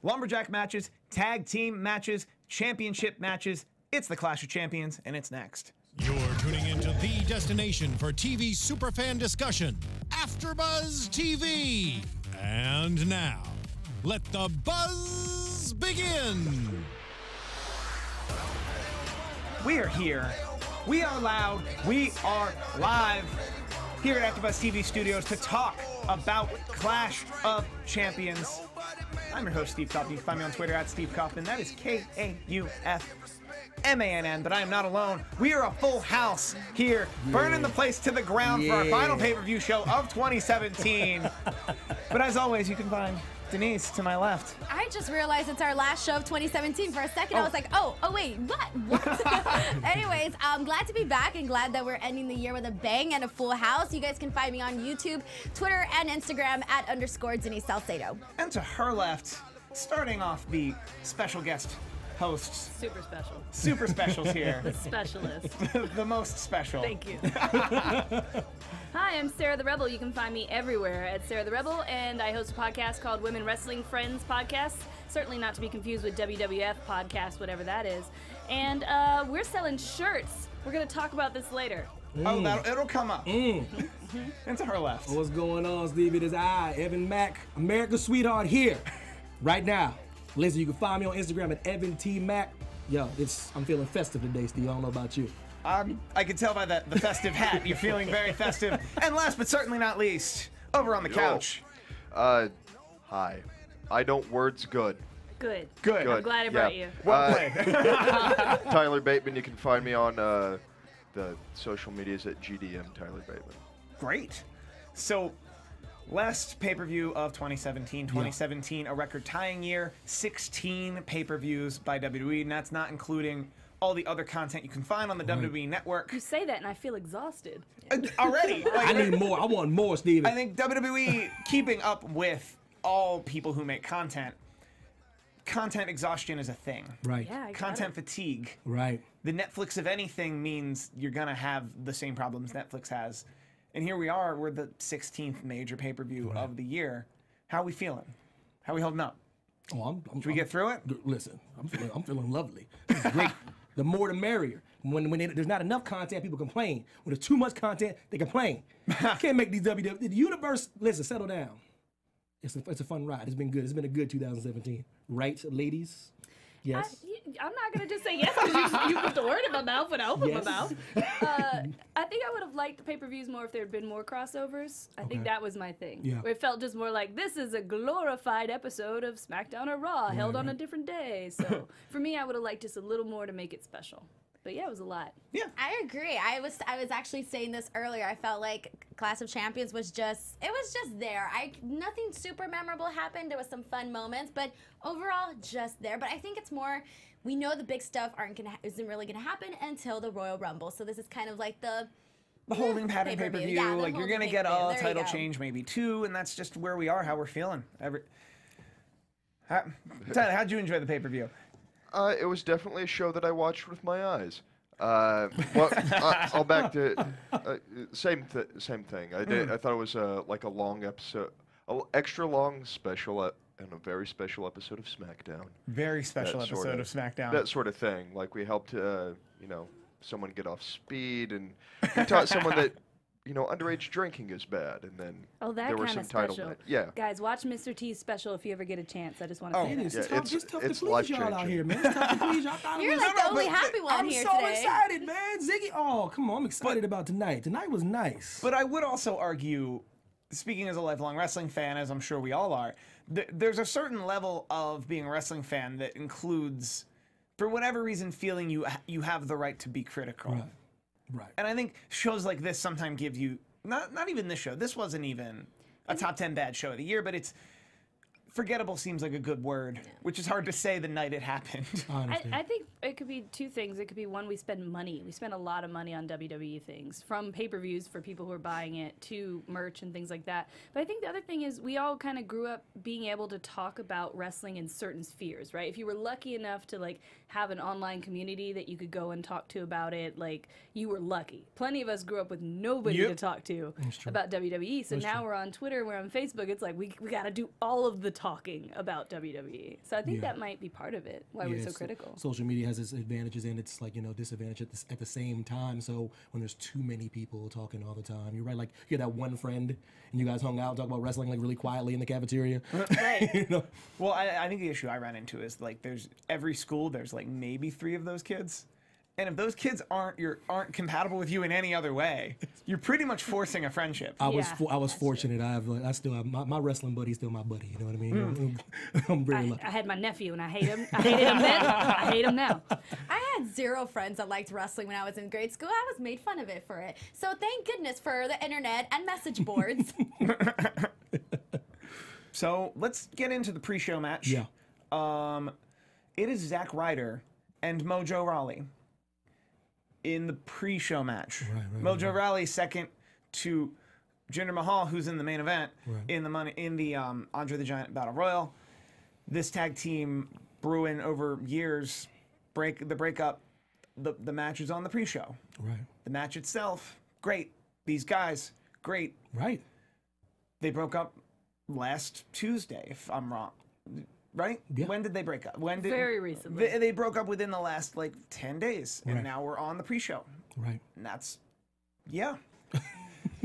lumberjack matches, tag team matches, championship matches. It's the Clash of Champions, and it's next. You're tuning into the destination for TV superfan discussion, AFTERBUZZ TV. And now, let the buzz begin. We are here. We are loud. We are live here at AFTERBUZZ TV Studios to talk about Clash of Champions. I'm your host, Steve Kaufmann. You can find me on Twitter at Steve Kaufmann. That is Kaufmann, but I am not alone. We are a full house here, burning the place to the ground for our final pay-per-view show of 2017. But as always, you can find Denice to my left. I just realized it's our last show of 2017. For a second, I was like, oh, wait, what? Anyways, I'm glad to be back and glad that we're ending the year with a bang and a full house. You guys can find me on YouTube, Twitter, and Instagram at _Denice Salcedo. And to her left, starting off the special guest hosts. Super special. Super specials here. The specialist. The most special. Thank you. Hi, I'm Sarah the Rebel. You can find me everywhere at Sarah the Rebel, and I host a podcast called Women Wrestling Friends Podcast. Certainly not to be confused with WWF Podcast, whatever that is. And we're selling shirts. We're going to talk about this later. Oh, it'll come up. And to her left. What's going on, Steve? It is I, Evan Mack, America's sweetheart, here, right now. Listen, you can find me on Instagram at Evan T. Mack. Yo, I'm feeling festive today, Steve. I don't know about you. I can tell by the festive hat. You're feeling very festive. And last but certainly not least, over on the couch. Hi. I don't words good. Good. Good. I'm glad I brought you. Well played. Tyler Bateman. You can find me on the social medias at GDM Tyler Bateman. Great. So, last pay-per-view of 2017, a record-tying year, 16 pay-per-views by WWE, and that's not including all the other content you can find on the WWE Network. You say that, and I feel exhausted. Already. I need more. I want more, Steve. I think WWE keeping up with all people who make content. Content exhaustion is a thing. Right. Yeah, I got Content it. fatigue. Right. The Netflix of anything means you're going to have the same problems Netflix has. And here we are, we're the 16th major pay-per-view of the year. How are we feeling? How are we holding up? Oh, Should we get through it? Listen, I'm feeling lovely. This is great. The more the merrier. When there's not enough content, people complain. When there's too much content, they complain. Can't make these WWE. The universe, listen, settle down. It's a fun ride. It's been good. It's been a good 2017. Right, ladies? Yes. I'm not going to just say yes because you put the word in my mouth when I open my mouth. I think I would have liked the pay-per-views more if there had been more crossovers. I think that was my thing. Yeah. Where it felt just more like, this is a glorified episode of SmackDown or Raw held on a different day. So for me, I would have liked just a little more to make it special. But yeah, it was a lot. Yeah. I agree. I was actually saying this earlier. I felt like Clash of Champions was just there. Nothing super memorable happened. There was some fun moments, but overall just there. But I think it's more, we know the big stuff isn't really gonna happen until the Royal Rumble. So this is kind of like the holding pattern pay-per-view. Yeah, like you're gonna get a title change, maybe two, and that's just where we are, how we're feeling. Tyler, how'd you enjoy the pay-per-view? It was definitely a show that I watched with my eyes. I'll back to same thing. I thought it was like a long episode, extra long special, and a very special episode of SmackDown. Very special episode of SmackDown. That sort of thing. Like we helped, someone get off speed, and we taught someone that. Underage drinking is bad, and then there were some title matches. Yeah. Guys, watch Mr. T's special if you ever get a chance. I just want to say that. It's tough to please y'all out here, man. It's tough to please y'all. You're like the only happy one here today. I'm so excited, man. Ziggy, oh, come on. I'm excited about tonight. Tonight was nice. But I would also argue, speaking as a lifelong wrestling fan, as I'm sure we all are, there's a certain level of being a wrestling fan that includes, for whatever reason, feeling you have the right to be critical. Right. Right. And I think shows like this sometimes give you, not even this show, this wasn't even a top 10 bad show of the year, but it's, forgettable seems like a good word, which is hard to say the night it happened. I think it could be two things. It could be one, we spend money. We spend a lot of money on WWE things, from pay-per-views for people who are buying it to merch and things like that. But I think the other thing is we all kind of grew up being able to talk about wrestling in certain spheres, right? If you were lucky enough to like have an online community that you could go and talk to about it, like you were lucky. Plenty of us grew up with nobody to talk to about WWE. So now we're on Twitter, we're on Facebook. It's like we got to do all of the talking about WWE. So I think that might be part of it, why we're so critical. Social media has its advantages and its like, disadvantages at the same time. So when there's too many people talking all the time, you're right. Like you had that one friend and you guys hung out and talk about wrestling like really quietly in the cafeteria. Right. Well, I think the issue I ran into is like there's every school there's like maybe 3 of those kids. And if those kids aren't compatible with you in any other way, you're pretty much forcing a friendship. I was fortunate. True. I still have my wrestling buddy's still my buddy. You know what I mean? I'm very lucky. I had my nephew, and I hate him. I hated him then. I hate him now. I had 0 friends that liked wrestling when I was in grade school. I was made fun of it for it. So thank goodness for the internet and message boards. So let's get into the pre-show match. Yeah. It is Zack Ryder and Mojo Rawley in the pre-show match. Mojo Rawley second to Jinder Mahal, who's in the main event in the Andre the Giant Battle Royal. This tag team brewing over years, breakup. The match is on the pre-show. Right. The match itself, great. These guys, great. Right. They broke up last Tuesday, if I'm wrong. Right? Yeah. When did they break up? Very recently. They broke up within the last, 10 days. And now we're on the pre-show. Right. And that's,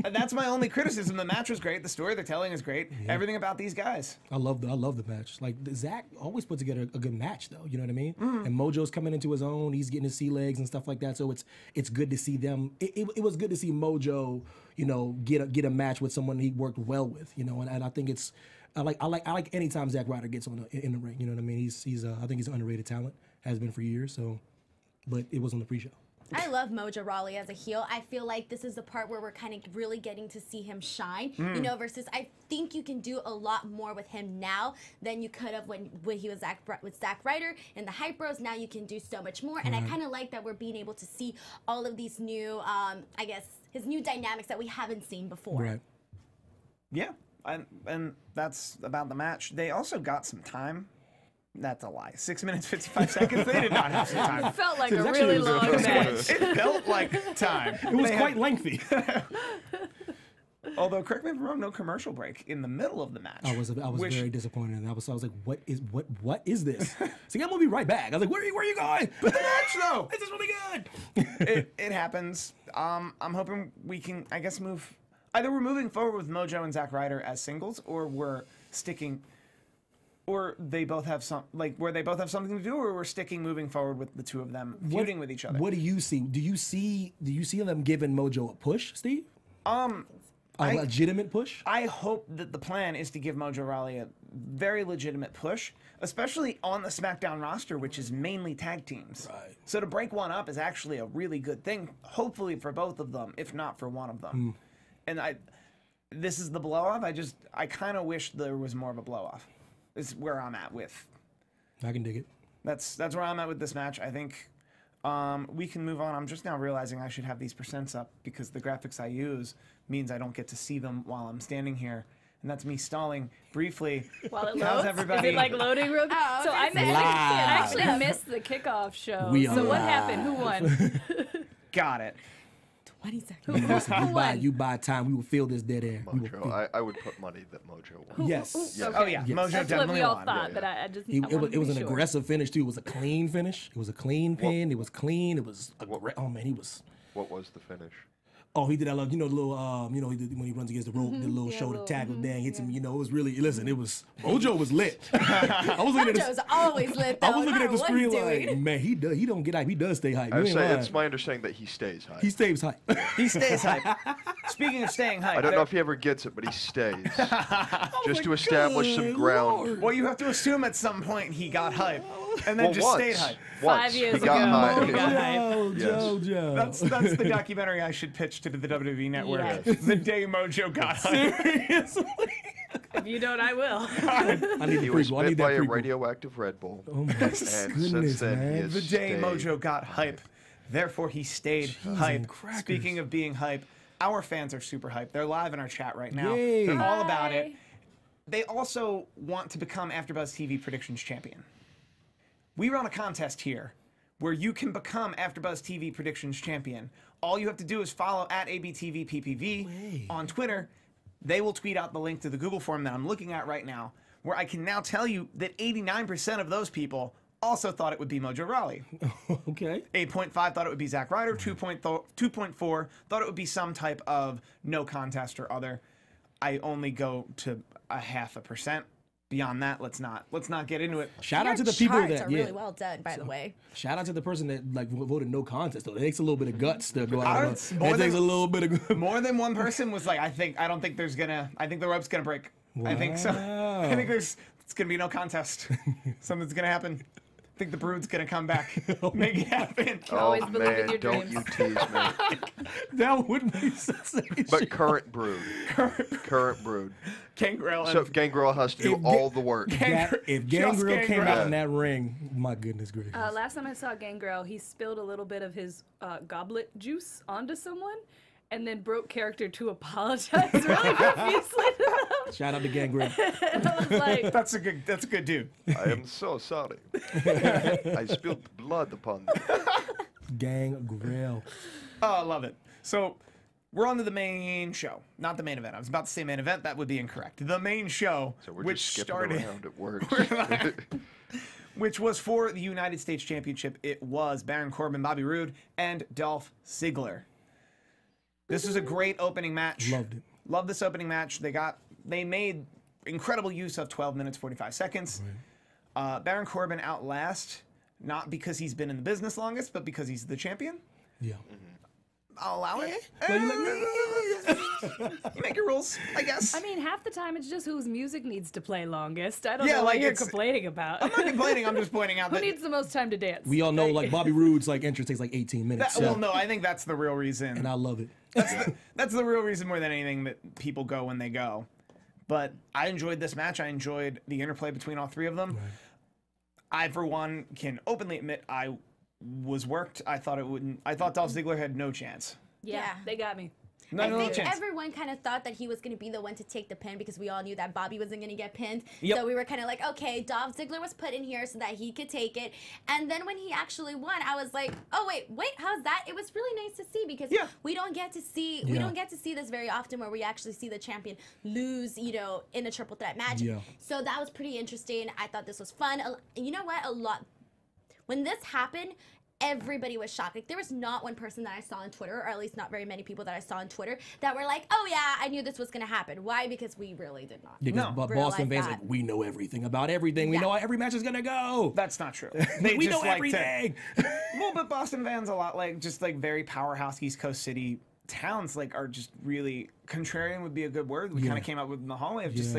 And that's my only criticism. The match was great. The story they're telling is great. Yeah. Everything about these guys. I love the match. Like, Zack always puts together a good match, though. You know what I mean? And Mojo's coming into his own. He's getting his sea legs and stuff like that. So it's good to see them. It was good to see Mojo, get a match with someone he worked well with. And I think it's. I like anytime Zack Ryder gets in the ring. You know what I mean? He's I think he's an underrated talent. Has been for years. So, but it was on the pre-show. I love Mojo Rawley as a heel. I feel like this is the part where we're kind of really getting to see him shine. Versus I think you can do a lot more with him now than you could have when he was with Zack Ryder and the Hype Bros. Now you can do so much more. And I kind of like that we're being able to see all of these new, his new dynamics that we haven't seen before. Right. Yeah. And that's about the match. They also got some time. That's a lie. 6 minutes, 55 seconds. They did not have some time. It felt like a really long match. It felt like time. It was quite lengthy. Although, correct me if I'm wrong, no commercial break in the middle of the match. I was very disappointed. And I was like, what is this? So I'm gonna be right back. I was like, where are you going? But the match though, this is really good. It happens. I'm hoping we can, I guess, move. Either we're moving forward with Mojo and Zack Ryder as singles, or we're sticking, or they both have where they both have something to do, or we're moving forward with the two of them feuding with each other. What do you see? Do you see them giving Mojo a push, Steve? A legitimate push? I hope that the plan is to give Mojo Rawley a very legitimate push, especially on the SmackDown roster, which is mainly tag teams. Right. So to break one up is actually a really good thing, hopefully for both of them, if not for one of them. And this is the blow-off. I kind of wish there was more of a blow-off. Is where I'm at with. I can dig it. That's where I'm at with this match. I think we can move on. I'm just now realizing I should have these percents up because the graphics I use means I don't get to see them while I'm standing here. And that's me stalling briefly. While it loads? How's everybody? Is it like loading real quick? Oh, so I actually missed the kickoff show. So what happened? Who won? Got it. 20 seconds. You buy time. We will fill this dead air. Mojo. I would put money that Mojo won. Yes. Okay. Oh yeah. Mojo That's definitely what we all won. thought, but I just it was an aggressive finish too. It was a clean finish. It was a clean pin. It was clean. It was he was. What was the finish? Oh, he did that, like, the little, he did when he runs against the rope, the little shoulder tackle, hits him, it was really, Mojo was lit. Mojo's always lit, though. I was looking at the screen like, man, he don't get hype, he does stay hype. I would say it's my understanding that he stays hype. He stays hype. He stays hype. Speaking of staying hype. I don't know if he ever gets it, but he stays. Just to establish some ground. Lord. Well, you have to assume at some point he got hype, and then stayed hype. 5 years he got hype. He got hype. Jojo. That's the documentary I should pitch to the WWE Network. Yes. The day Mojo got hype. Seriously? If you don't, I will. I need he the was prequel. I bit need by that a prequel. radioactive Red Bull. Oh my And since then, he has The day stayed Mojo got hype, therefore he stayed hype. crackers. Speaking of being hype, our fans are super hype. They're live in our chat right now. Yay. They're all about Hi. it. They also want to become AfterBuzz TV Predictions Champion. We run a contest here where you can become AfterBuzz TV Predictions Champion. All you have to do is follow at ABTVPPV on Twitter. They will tweet out the link to the Google form that I'm looking at right now, where I can now tell you that 89% of those people also thought it would be Mojo Rawley. Okay. 8.5 thought it would be Zack Ryder. 2.4 thought it would be some type of no contest or other. I only go to 0.5%. Beyond that, let's not get into it. Shout Your out to the people charts that are really well done, by the way. Shout out to the person that like voted no contest though. It takes a little bit of guts to go out. It's It more takes than- a little bit of. More than one person was like, I don't think the rope's gonna break. I think so. I think it's gonna be no contest. Something's gonna happen. I think the Brood's gonna come back. Make it happen. Always Oh believe in man, your don't dreams. you tease me. That would be sensation. But current Brood. Current Brood. Gangrel. So Gangrel has to do all the work. If Gangrel came Gangrel. out in that ring, my goodness gracious. Last time I saw Gangrel, he spilled a little bit of his goblet juice onto someone, and then broke character to apologize really profusely to them. Shout out to Gangrel. And I was like, That's a good dude. I am so sorry. I spilled blood upon them. Gangrel. Oh, I love it. So we're on to the main show, not the main event. I was about to say main event. That would be incorrect. The main show, So we're which just skipping started, around at words. which was for the United States Championship. It was Baron Corbin, Bobby Roode, and Dolph Ziggler. This was a great opening match. Loved it. Love this opening match. They made incredible use of 12 minutes 45 seconds. Baron Corbin outlast, not because he's been in the business longest, but because he's the champion. Yeah. I'll allow it. Well, you You make your rules, I guess. I mean, half the time it's just whose music needs to play longest. I don't Yeah, know what like, you're it's- complaining about. I'm not complaining. I'm just pointing out Who that. needs the most time to dance? We all know like Bobby Roode's like entrance takes like 18 minutes. Well, no, I think that's the real reason. And I love it. That's the real reason more than anything that people go when they go. But I enjoyed this match. I enjoyed the interplay between all three of them. I, for one, can openly admit I was worked. I thought Dolph Ziggler had no chance. Yeah, they got me. I No think chance. everyone kind of thought that he was going to be the one to take the pin because we all knew that Bobby wasn't going to get pinned. Yep. So we were kind of like, okay, Dolph Ziggler was put in here so that he could take it. And then when he actually won, I was like, oh wait, how's that? It was really nice to see because we don't get to see this very often where we actually see the champion lose, in a triple threat match. Yeah. So that was pretty interesting. I thought this was fun. You know what? When this happened, everybody was shocked. Like, there was not one person that I saw on Twitter, or at least not very many people that I saw on Twitter, that were like, oh yeah, I knew this was going to happen. Why? Because we really did not. Because Boston realize fans that. like, we know everything about everything. We Yeah. know how every match is gonna go. That's not true. We just know like everything. Well, but Boston fans a lot just very powerhouse East Coast city towns are just really contrarian would be a good word. We kind of came up with in the hallway of just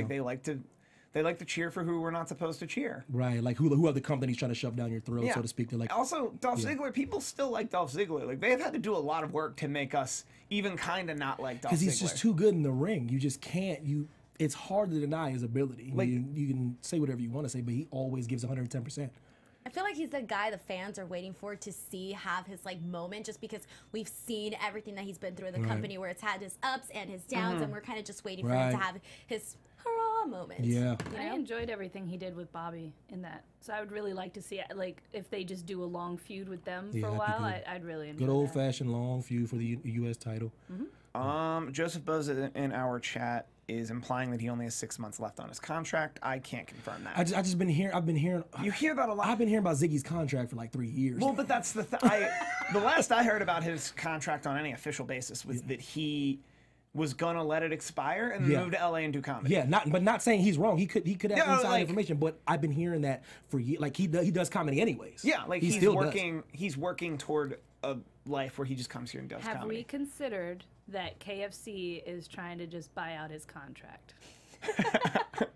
they like to cheer for who we're not supposed to cheer. Right, like who are the companies trying to shove down your throat, Yeah. so to speak? They're like, Also, Dolph Ziggler, people still like Dolph Ziggler. Like, they have had to do a lot of work to make us even kind of not like Dolph Ziggler. because he's just too good in the ring. You just can't. It's hard to deny his ability. Like- you can say whatever you want to say, but he always gives 110%. I feel like he's the guy the fans are waiting for to see have his moment, just because we've seen everything that he's been through in the company where it's had his ups and his downs, and we're kind of just waiting for him to Right. have his hurrah moment. Yeah. I enjoyed everything he did with Bobby in that. So I would really like to see, if they just do a long feud with them Yeah, for a that'd be while, good. I'd really enjoy Good that. old-fashioned long feud for the U.S. title. Joseph Buzz in our chat is implying that he only has 6 months left on his contract. I can't confirm that. I've been hearing. You hear that a lot. I've been hearing about Ziggy's contract for like 3 years. Well, but that's the the last I heard about his contract on any official basis was that he was gonna let it expire and then Yeah. move to LA and do comedy. Yeah, not saying he's wrong. He could have Yeah, inside information, but I've been hearing that for years. Like he does comedy anyways. Yeah, like he he's still working. He's working toward a life where he just comes here and does Have comedy. we considered that KFC is trying to just buy out his contract?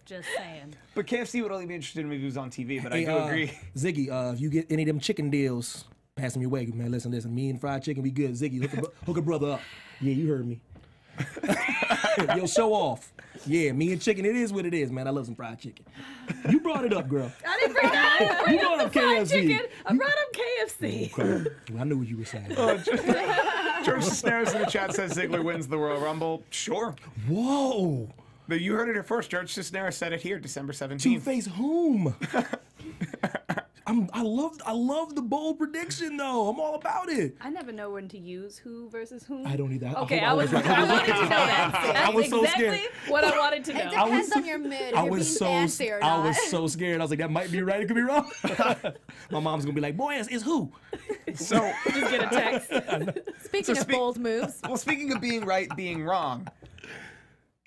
Just saying. But KFC would only be interested in if he was on TV. But Hey, I do agree. Ziggy, if you get any of them chicken deals, pass them your way, man. Listen. Me and fried chicken, we good. Ziggy, hook a brother up. Yeah, you heard me. Yo, show off. Yeah, me and chicken, it is what it is, man. I love some fried chicken. You brought it up, girl. I didn't bring that. You brought up KFC. Chicken. I brought up KFC. Okay. Well, I knew what you were saying. George Cisneros in the chat says Ziggler wins the Royal Rumble. Sure. Whoa. But you heard it here first. George Cisneros said it here, December 17th. Two-Face whom? I love the bold prediction though. I'm all about it. I never know when to use who versus whom. I don't either. Okay, I wanted to know that. That's I was so exactly scared. what I wanted to It know. depends on your mood. If I you're was being so fancy or not. I was so scared. I was like, that might be right. It could be wrong. My mom's gonna be like, boy, it's who? So, Just get a text. Speaking of bold moves. well, speaking of being right, being wrong,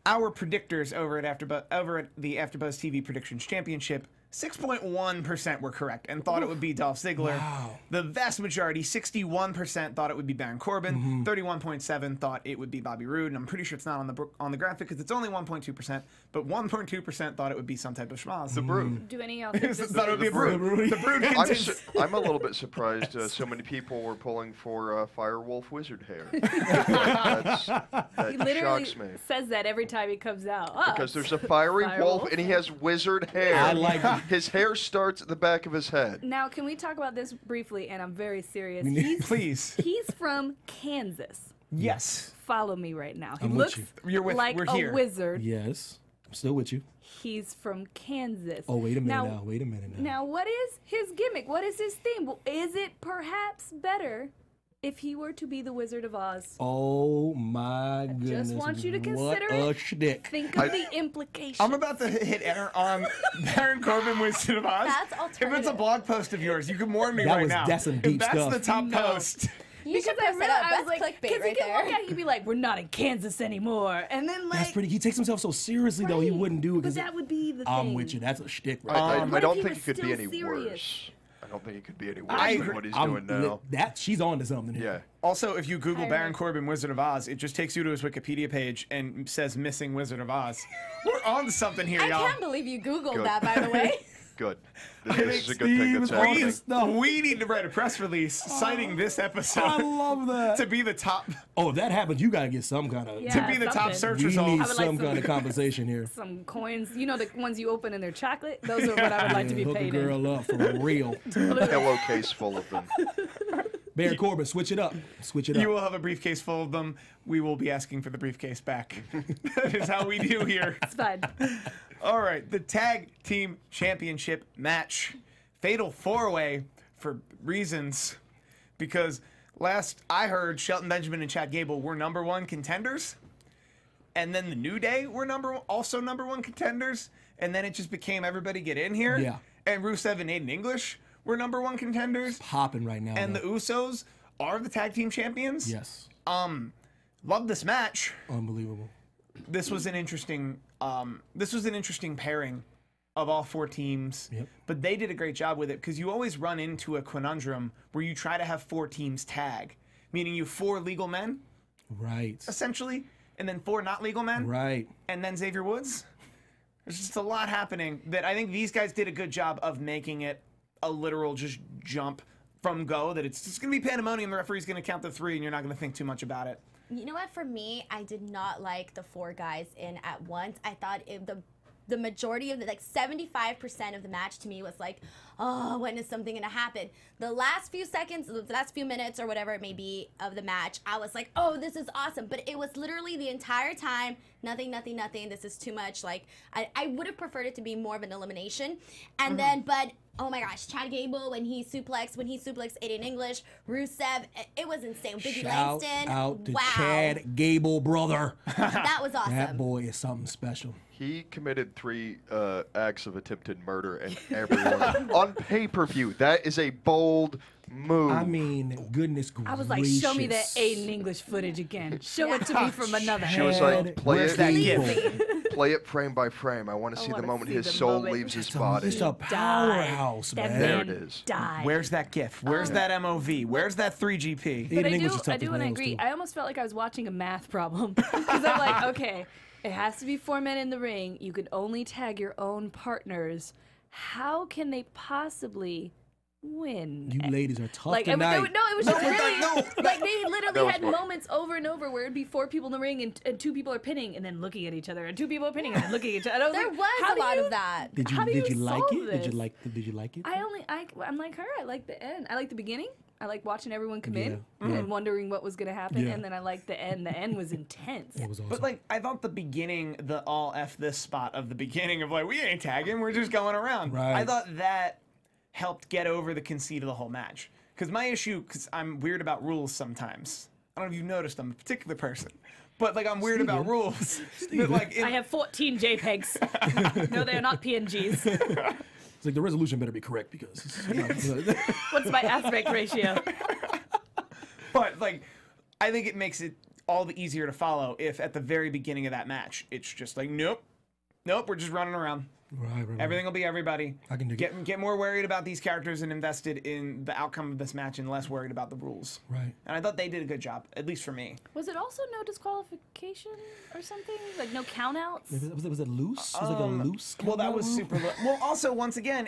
our predictors over at the AfterBuzz TV Predictions Championship, 6.1% were correct and thought it would be Dolph Ziggler. Wow. The vast majority, 61%, thought it would be Baron Corbin. 31.7% thought it would be Bobby Roode, and I'm pretty sure it's not on the graphic because it's only 1.2%. But 1.2% thought it would be some type of schmaz. The Brood. Do any of y'all think this Thought it would be a Brood. The Brood contains. I'm a little bit surprised so many people were pulling for Firewolf Wizard hair. That He literally shocks me. says that every time he comes out. Oh, Because there's a fiery wolf and he has wizard hair. I like it. His hair starts at the back of his head. Now, can we talk about this briefly? And I'm very serious. Please. He's from Kansas. Yes. Follow me right now. He I'm with looks you. like we're a here. wizard. Yes. I'm still with you. He's from Kansas. Oh, wait a minute now. Wait a minute now. Now, what is his gimmick? What is his theme? Well, is it perhaps better if he were to be the Wizard of Oz? Oh my goodness. Just want you to what consider a it. shtick. Think of the implications. I'm about to hit enter on Baron Corbin Wizard of Oz. That's If it's a alternative. blog post of yours, you can warn me That right was- now. that's some If deep that's stuff. the top No. post. You should because I post it realized, up. I was That's like, clickbait right he can look there. at, he'd be like, "We're not in Kansas anymore," and then like, That's pretty. He takes himself so seriously, though. He Right. wouldn't do it. But 'cause that would be the thing. I'm with you. That's a shtick, right? I What don't if he think was it could be still any serious? worse. I don't think it could be any worse I than agree. what he's doing now. That she's on to something. Here. Yeah. Also, if you Google I Baron know. Corbin Wizard of Oz, it just takes you to his Wikipedia page and says missing Wizard of Oz. We're on to something here, I y'all. can't believe you Googled Good. that, by the way. Good. This is a good thing Steve that's is on happening. his stuff. We need to write a press release citing this I episode love that. to be the top Oh, if that happens, you gotta get some kind of. Yeah. to be the top something. search We result. need I would like some some- kind of compensation here. Some coins, you know, the ones you open in their chocolate. Those are what I would like to be Hook a paid in. girl up for real. Pillowcase full of them. Baron Corbin, switch it up. Switch it up. You will have a briefcase full of them. We will be asking for the briefcase back. That is how we do here. It's fine. All right, the tag team championship match. Fatal four-way for reasons. Because last I heard, Shelton Benjamin and Chad Gable were #1 contenders. And then the New Day were also #1 contenders. And then it just became everybody get in here. Yeah. And Rusev and Aiden English were #1 contenders. Popping right now. And the though. Usos are the tag team champions. Yes. Love this match. Unbelievable. This was an interesting pairing of all four teams. Yep. But they did a great job with it because you always run into a conundrum where you try to have 4 teams tag, meaning you 4 legal men Right. essentially, and then 4 not legal men, Right. and then Xavier Woods. There's just a lot happening that I think these guys did a good job of making it a literal just jump from go, that it's just going to be pandemonium. The referee's going to count to 3 and you're not going to think too much about it. You know what? For me, I did not like the 4 guys in at once. I thought the majority of like 75% of the match to me was like, oh, when is something gonna happen? The last few seconds, the last few minutes or whatever it may be of the match, I was like, oh, this is awesome. But it was literally the entire time, nothing. This is too much. Like, I would have preferred it to be more of an elimination. And then, but oh my gosh, Chad Gable when he suplexed Aiden English, Rusev, it was insane. Biggie Shout Langston, out to wow, Chad Gable, brother. that was awesome. That boy is something special. He committed 3 acts of attempted murder, and everyone on pay-per-view. That is a bold move. I mean, goodness gracious. I was like, show me that Aiden English footage again. Show it to me from another She was angle. like, play Where's it, that Evil. gift? play it frame by frame. I want to see the wanna moment see his the soul moment. leaves his It's a- body. it's a powerhouse, That man. There man it is. died. Where's that GIF? Where's that MOV? Where's that 3GP? But Aiden I English do, is tough I do to want to handle, agree. too. I almost felt like I was watching a math problem because I'm like, okay, it has to be 4 men in the ring. You can only tag your own partners. How can they possibly win. You ladies are tough Like, tonight. it was just really like they literally had fun. moments over and over where it'd be 4 people in the ring and 2 people are pinning and then looking at each other and 2 people are pinning and then looking at each other. There was a lot of that. Did you like it? Did you like it? I'm like her. I like the end. I like the beginning. I like watching everyone come in and wondering what was going to happen, and then I like the end. The end was intense. It was awesome. But like, I thought the beginning, the all F this spot of the beginning of like, we ain't tagging, we're just going around. Right. I thought that helped get over the conceit of the whole match. Because my issue, because I'm weird about rules sometimes. I don't know if you've noticed, I'm a particular person. But like, I'm weird about rules. But, like, I have 14 JPEGs. No, they're not PNGs. It's like the resolution better be correct because. What's my aspect ratio? But like, I think it makes it all the easier to follow if at the very beginning of that match, it's just like, nope, we're just running around. Right. Everything will be everybody. I can get more worried about these characters and invested in the outcome of this match and less worried about the rules. Right. And I thought they did a good job, at least for me. Was it also no disqualification or something? Like no countouts? Was it loose? Was it like a loose? Well, that was rule? super. Well, also, once again,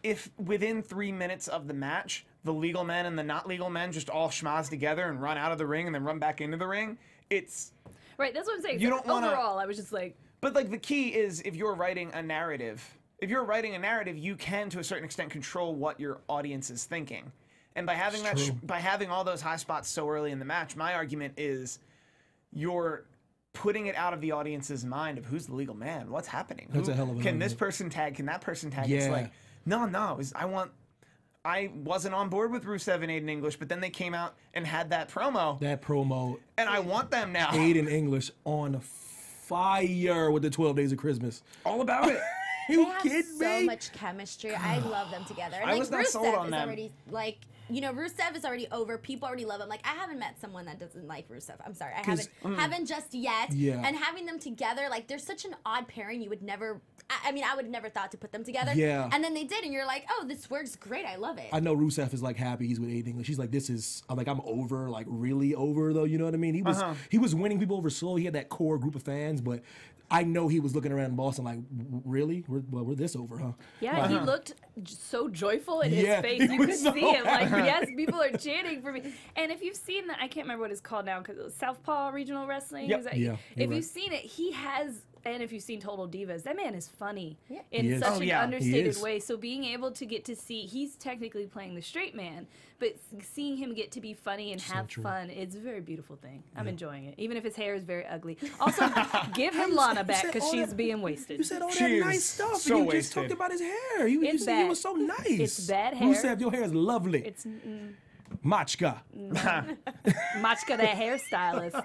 if within 3 minutes of the match, the legal men and the not legal men just all schmozz together and run out of the ring and then run back into the ring, it's right. That's what I'm saying. You don't wanna, overall, I was just like. But like the key is if you're writing a narrative, you can to a certain extent control what your audience is thinking. And by having by having all those high spots so early in the match, my argument is you're putting it out of the audience's mind of who's the legal man, what's happening. That's a hell of an Can argument. this person tag? Can that person tag? Yeah. It's like I wasn't on board with Rusev and Aiden English, but then they came out and had that promo. And I want them now. Aiden English on fire with the 12 Days of Christmas. All about it. They have so much chemistry. I love them together. And I was not sold on is them. already like, you know, Rusev is already over. People already love him. Like, I haven't met someone that doesn't like Rusev. I'm sorry, I haven't just yet. Yeah. And having them together, like, they're such an odd pairing. You would never. I mean, I would have never thought to put them together. Yeah. And then they did, and you're like, oh, this works great. I love it. I know Rusev is like happy he's with Aiden English. He's like, I'm over, like really over though. You know what I mean? He was winning people over slow. He had that core group of fans, but I know he was looking around in Boston like, really? We're this over, huh? Yeah, he looked so joyful in his face. You could see it. Like, yes, people are chanting for me. And if you've seen that, I can't remember what it's called now because it was Southpaw Regional Wrestling. Yep. If you've seen it, he has. And if you've seen Total Divas, that man is funny Yeah. in such an understated is. way. So being able to get to see, he's technically playing the straight man, but seeing him get to be funny and have fun, it's a very beautiful thing. I'm enjoying it, even if his hair is very ugly. Also, give him Lana back because she's being wasted. You said all She that nice is stuff, so and you just wasted. talked about his hair. You said he was so nice. It's bad hair. Rusev, your hair is lovely. It's Machka. Machka, that hairstylist.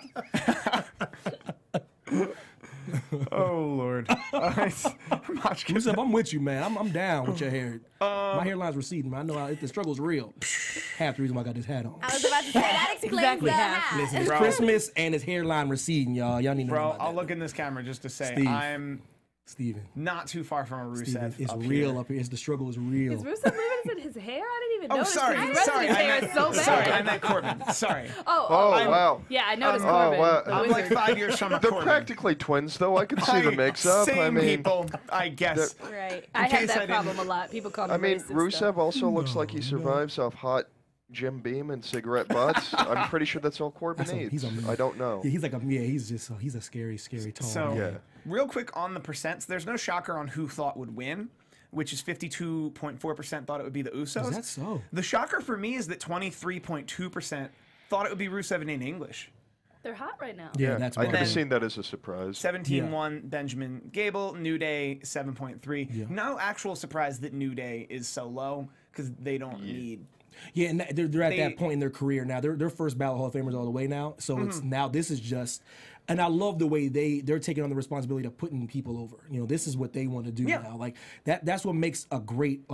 Oh Lord. Rusev, I'm with you, man. I'm down with your hair. My hairline's receding, man. I know the struggle's real. Half the reason why I got this hat on. I was about to say, that explains Exactly the half. hat. Listen, it's Christmas and his hairline receding, y'all. Y'all need to know Bro, about I'll that. look in this camera just to say Steve. I'm Steven. not too far from a Rusev. Steven, it's up real here. up here. The struggle is real. Is Rusev leaving in his hair? I didn't even Oh, notice. sorry. The rest of his hair is so bad. Sorry, I meant Corbin. Sorry. Oh, wow. Yeah, I noticed Oh, Corbin. wow. the I'm like wizard. 5 years from a They're Corbin. practically twins, though. I can see the mix-up. Same people, I guess. Right. I have case that I didn't- problem a lot. People call me I mean, racist Rusev stuff. also looks like he survives off hot Jim Beam and cigarette butts. I'm pretty sure that's all Corbin needs. I don't know. Yeah, he's a scary, scary tall. So, Yeah. real quick on the percents, there's no shocker on who thought would win, which is 52.4% thought it would be the Usos. Is that so? The shocker for me is that 23.2% thought it would be Rusev and Aiden English. They're hot right now. Yeah, that's I've never wild. seen that as a surprise. 17-1 Benjamin Gable, New Day 7.3. Yeah. No actual surprise that New Day is so low because they don't need. Yeah, and they're at that point in their career now. They're first ballot Hall of Famers all the way now. So it's now this is just, and I love the way they're taking on the responsibility of putting people over. You know, this is what they want to do now. Like that's what makes a great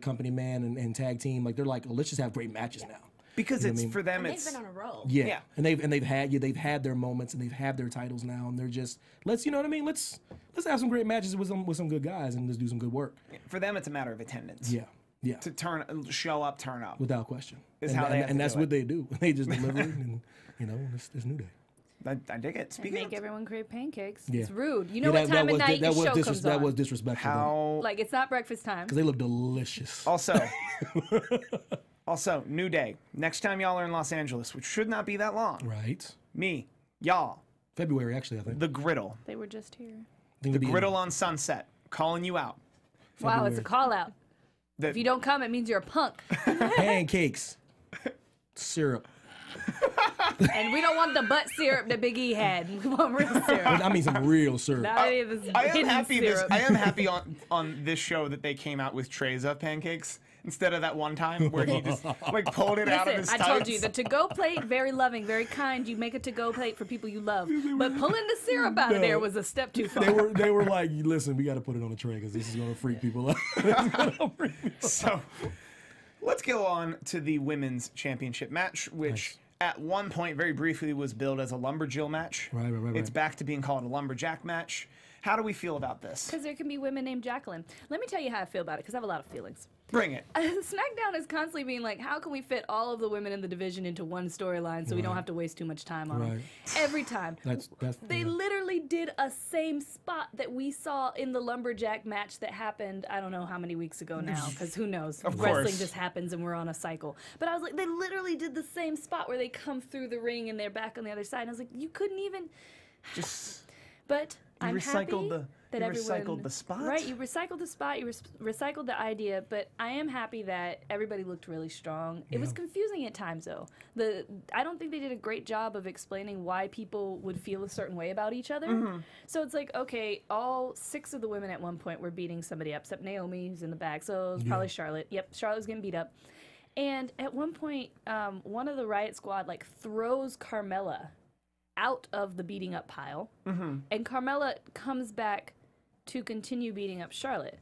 company man and tag team. Like they're like, oh, let's just have great matches now. Because You know it's what I mean? for them. And It's they've been on a roll. Yeah. And they've had their moments and they've had their titles now, and they're just you know what I mean? Let's have some great matches with some good guys and let's do some good work. for them. It's a matter of attendance. Yeah. Yeah. To show up, turn up. Without question. Is how they have to and that's do what it. they do. They just deliver it, and it's New Day. I dig it. Speaking make everyone crave pancakes. Yeah. It's rude. You know what time of night your show comes on. That was disrespectful. How? Like, it's not breakfast time. Because they look delicious. Also, new day. Next time y'all are in Los Angeles, which should not be that long. Right. Me, y'all. February, actually, I think. The Griddle. They were just here. The Griddle on Sunset. Calling you out. February. Wow, it's a call out. If you don't come, it means you're a punk. Pancakes. Syrup. And we don't want the butt syrup that Big E had. We want real syrup. I mean some real syrup. I am happy on this show that they came out with trays of pancakes instead of that one time where he just like pulled it out of his I told you, the to-go plate, very loving, very kind. You make a to-go plate for people you love. But pulling the syrup out of there was a step too far. They were like, listen, we got to put it on the tray because this is going to freak people out. So let's go on to the women's championship match, which at one point very briefly was billed as a lumberjill match. Right. It's back to being called a lumberjack match. How do we feel about this? Because there can be women named Jacqueline. Let me tell you how I feel about it, because I have a lot of feelings. Bring it. SmackDown is constantly being like, how can we fit all of the women in the division into one storyline so we don't have to waste too much time on them? Every time. They literally did a same spot that we saw in the lumberjack match that happened, I don't know how many weeks ago now, because who knows? Wrestling just happens and we're on a cycle. But I was like, they literally did the same spot where they come through the ring and they're back on the other side. And I was like, you couldn't even... But... I'm happy that everyone, recycled the spot. Right, you recycled the spot, you recycled the idea, but I am happy that everybody looked really strong. It was confusing at times, though. I don't think they did a great job of explaining why people would feel a certain way about each other. So it's like, okay, all 6 of the women at one point were beating somebody up, except Naomi, who's in the back, so it was probably Charlotte. Yep, Charlotte was getting beat up. And at one point, one of the Riot Squad, like, throws Carmella out of the beating up pile, and Carmella comes back to continue beating up Charlotte.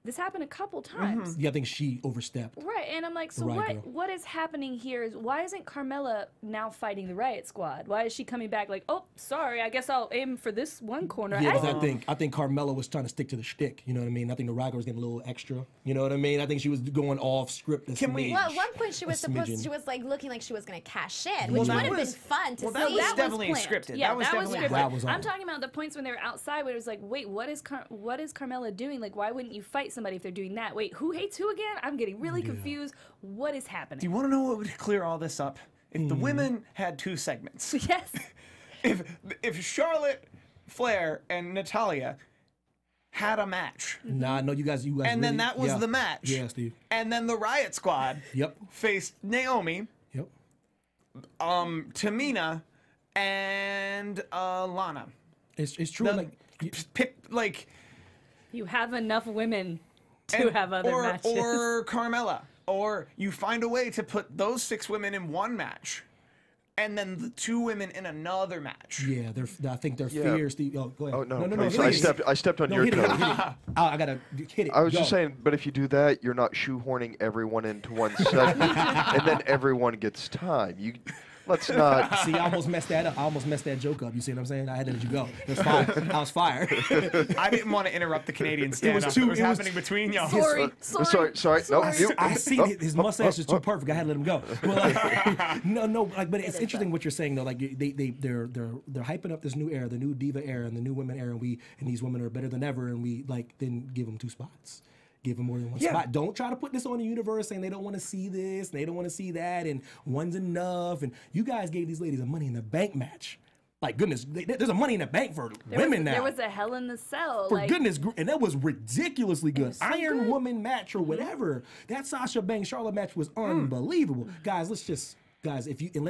This happened a couple times. Yeah, I think she overstepped. Right, and I'm like, so what is happening here? Why isn't Carmella now fighting the Riot Squad? Why is she coming back like, oh, sorry, I guess I'll aim for this one corner? Yeah, I think Carmella was trying to stick to the shtick. You know what I mean? I think the Riot was getting a little extra. You know what I mean? I think she was going off script. Well, at one point she was like looking like she was going to cash in, which would have been fun to see. That was definitely scripted. Yeah, that was scripted. I'm I'm talking about the points when they were outside where it was like, wait, what is Carmella doing? Like, why wouldn't you fight somebody if they're doing that? Wait, who hates who again? I'm getting really confused. What is happening? Do you want to know what would clear all this up? If the women had 2 segments. Yes. If Charlotte, Flair, and Natalya had a match. Nah, no, you guys. And then that was the match. Yeah, Steve. And then the Riot Squad. Faced Naomi. Tamina, and Lana. It's true. You have enough women to have other matches. Or Carmella. Or you find a way to put those 6 women in one match, and then the 2 women in another match. Yeah, I think their fears. Oh, go ahead. Oh no! I stepped on your toes. I gotta hit it. I was just saying, but if you do that, you're not shoehorning everyone into one segment, and then everyone gets time. Let's not. See, I almost messed that up. I almost messed that joke up. You see what I'm saying? I had to let you go. It was fire. I was fired. I didn't want to interrupt the Canadian stand-up. It was happening between y'all. Sorry. No, I see his mustache is too perfect. I had to let him go. Well, but it's interesting what you're saying though. Like they're hyping up this new era, the new diva era, and the new women era, and these women are better than ever, and we didn't give them 2 spots. Give them more than one spot. Don't try to put this on the universe saying they don't want to see this, and they don't want to see that, and one's enough. And you guys gave these ladies a Money in the Bank match. Like, goodness, there's a Money in the Bank for women now. There was a Hell in the Cell. For goodness, and that was ridiculously good. Iron Woman match or whatever. That Sasha Banks Charlotte match was unbelievable. Guys, unless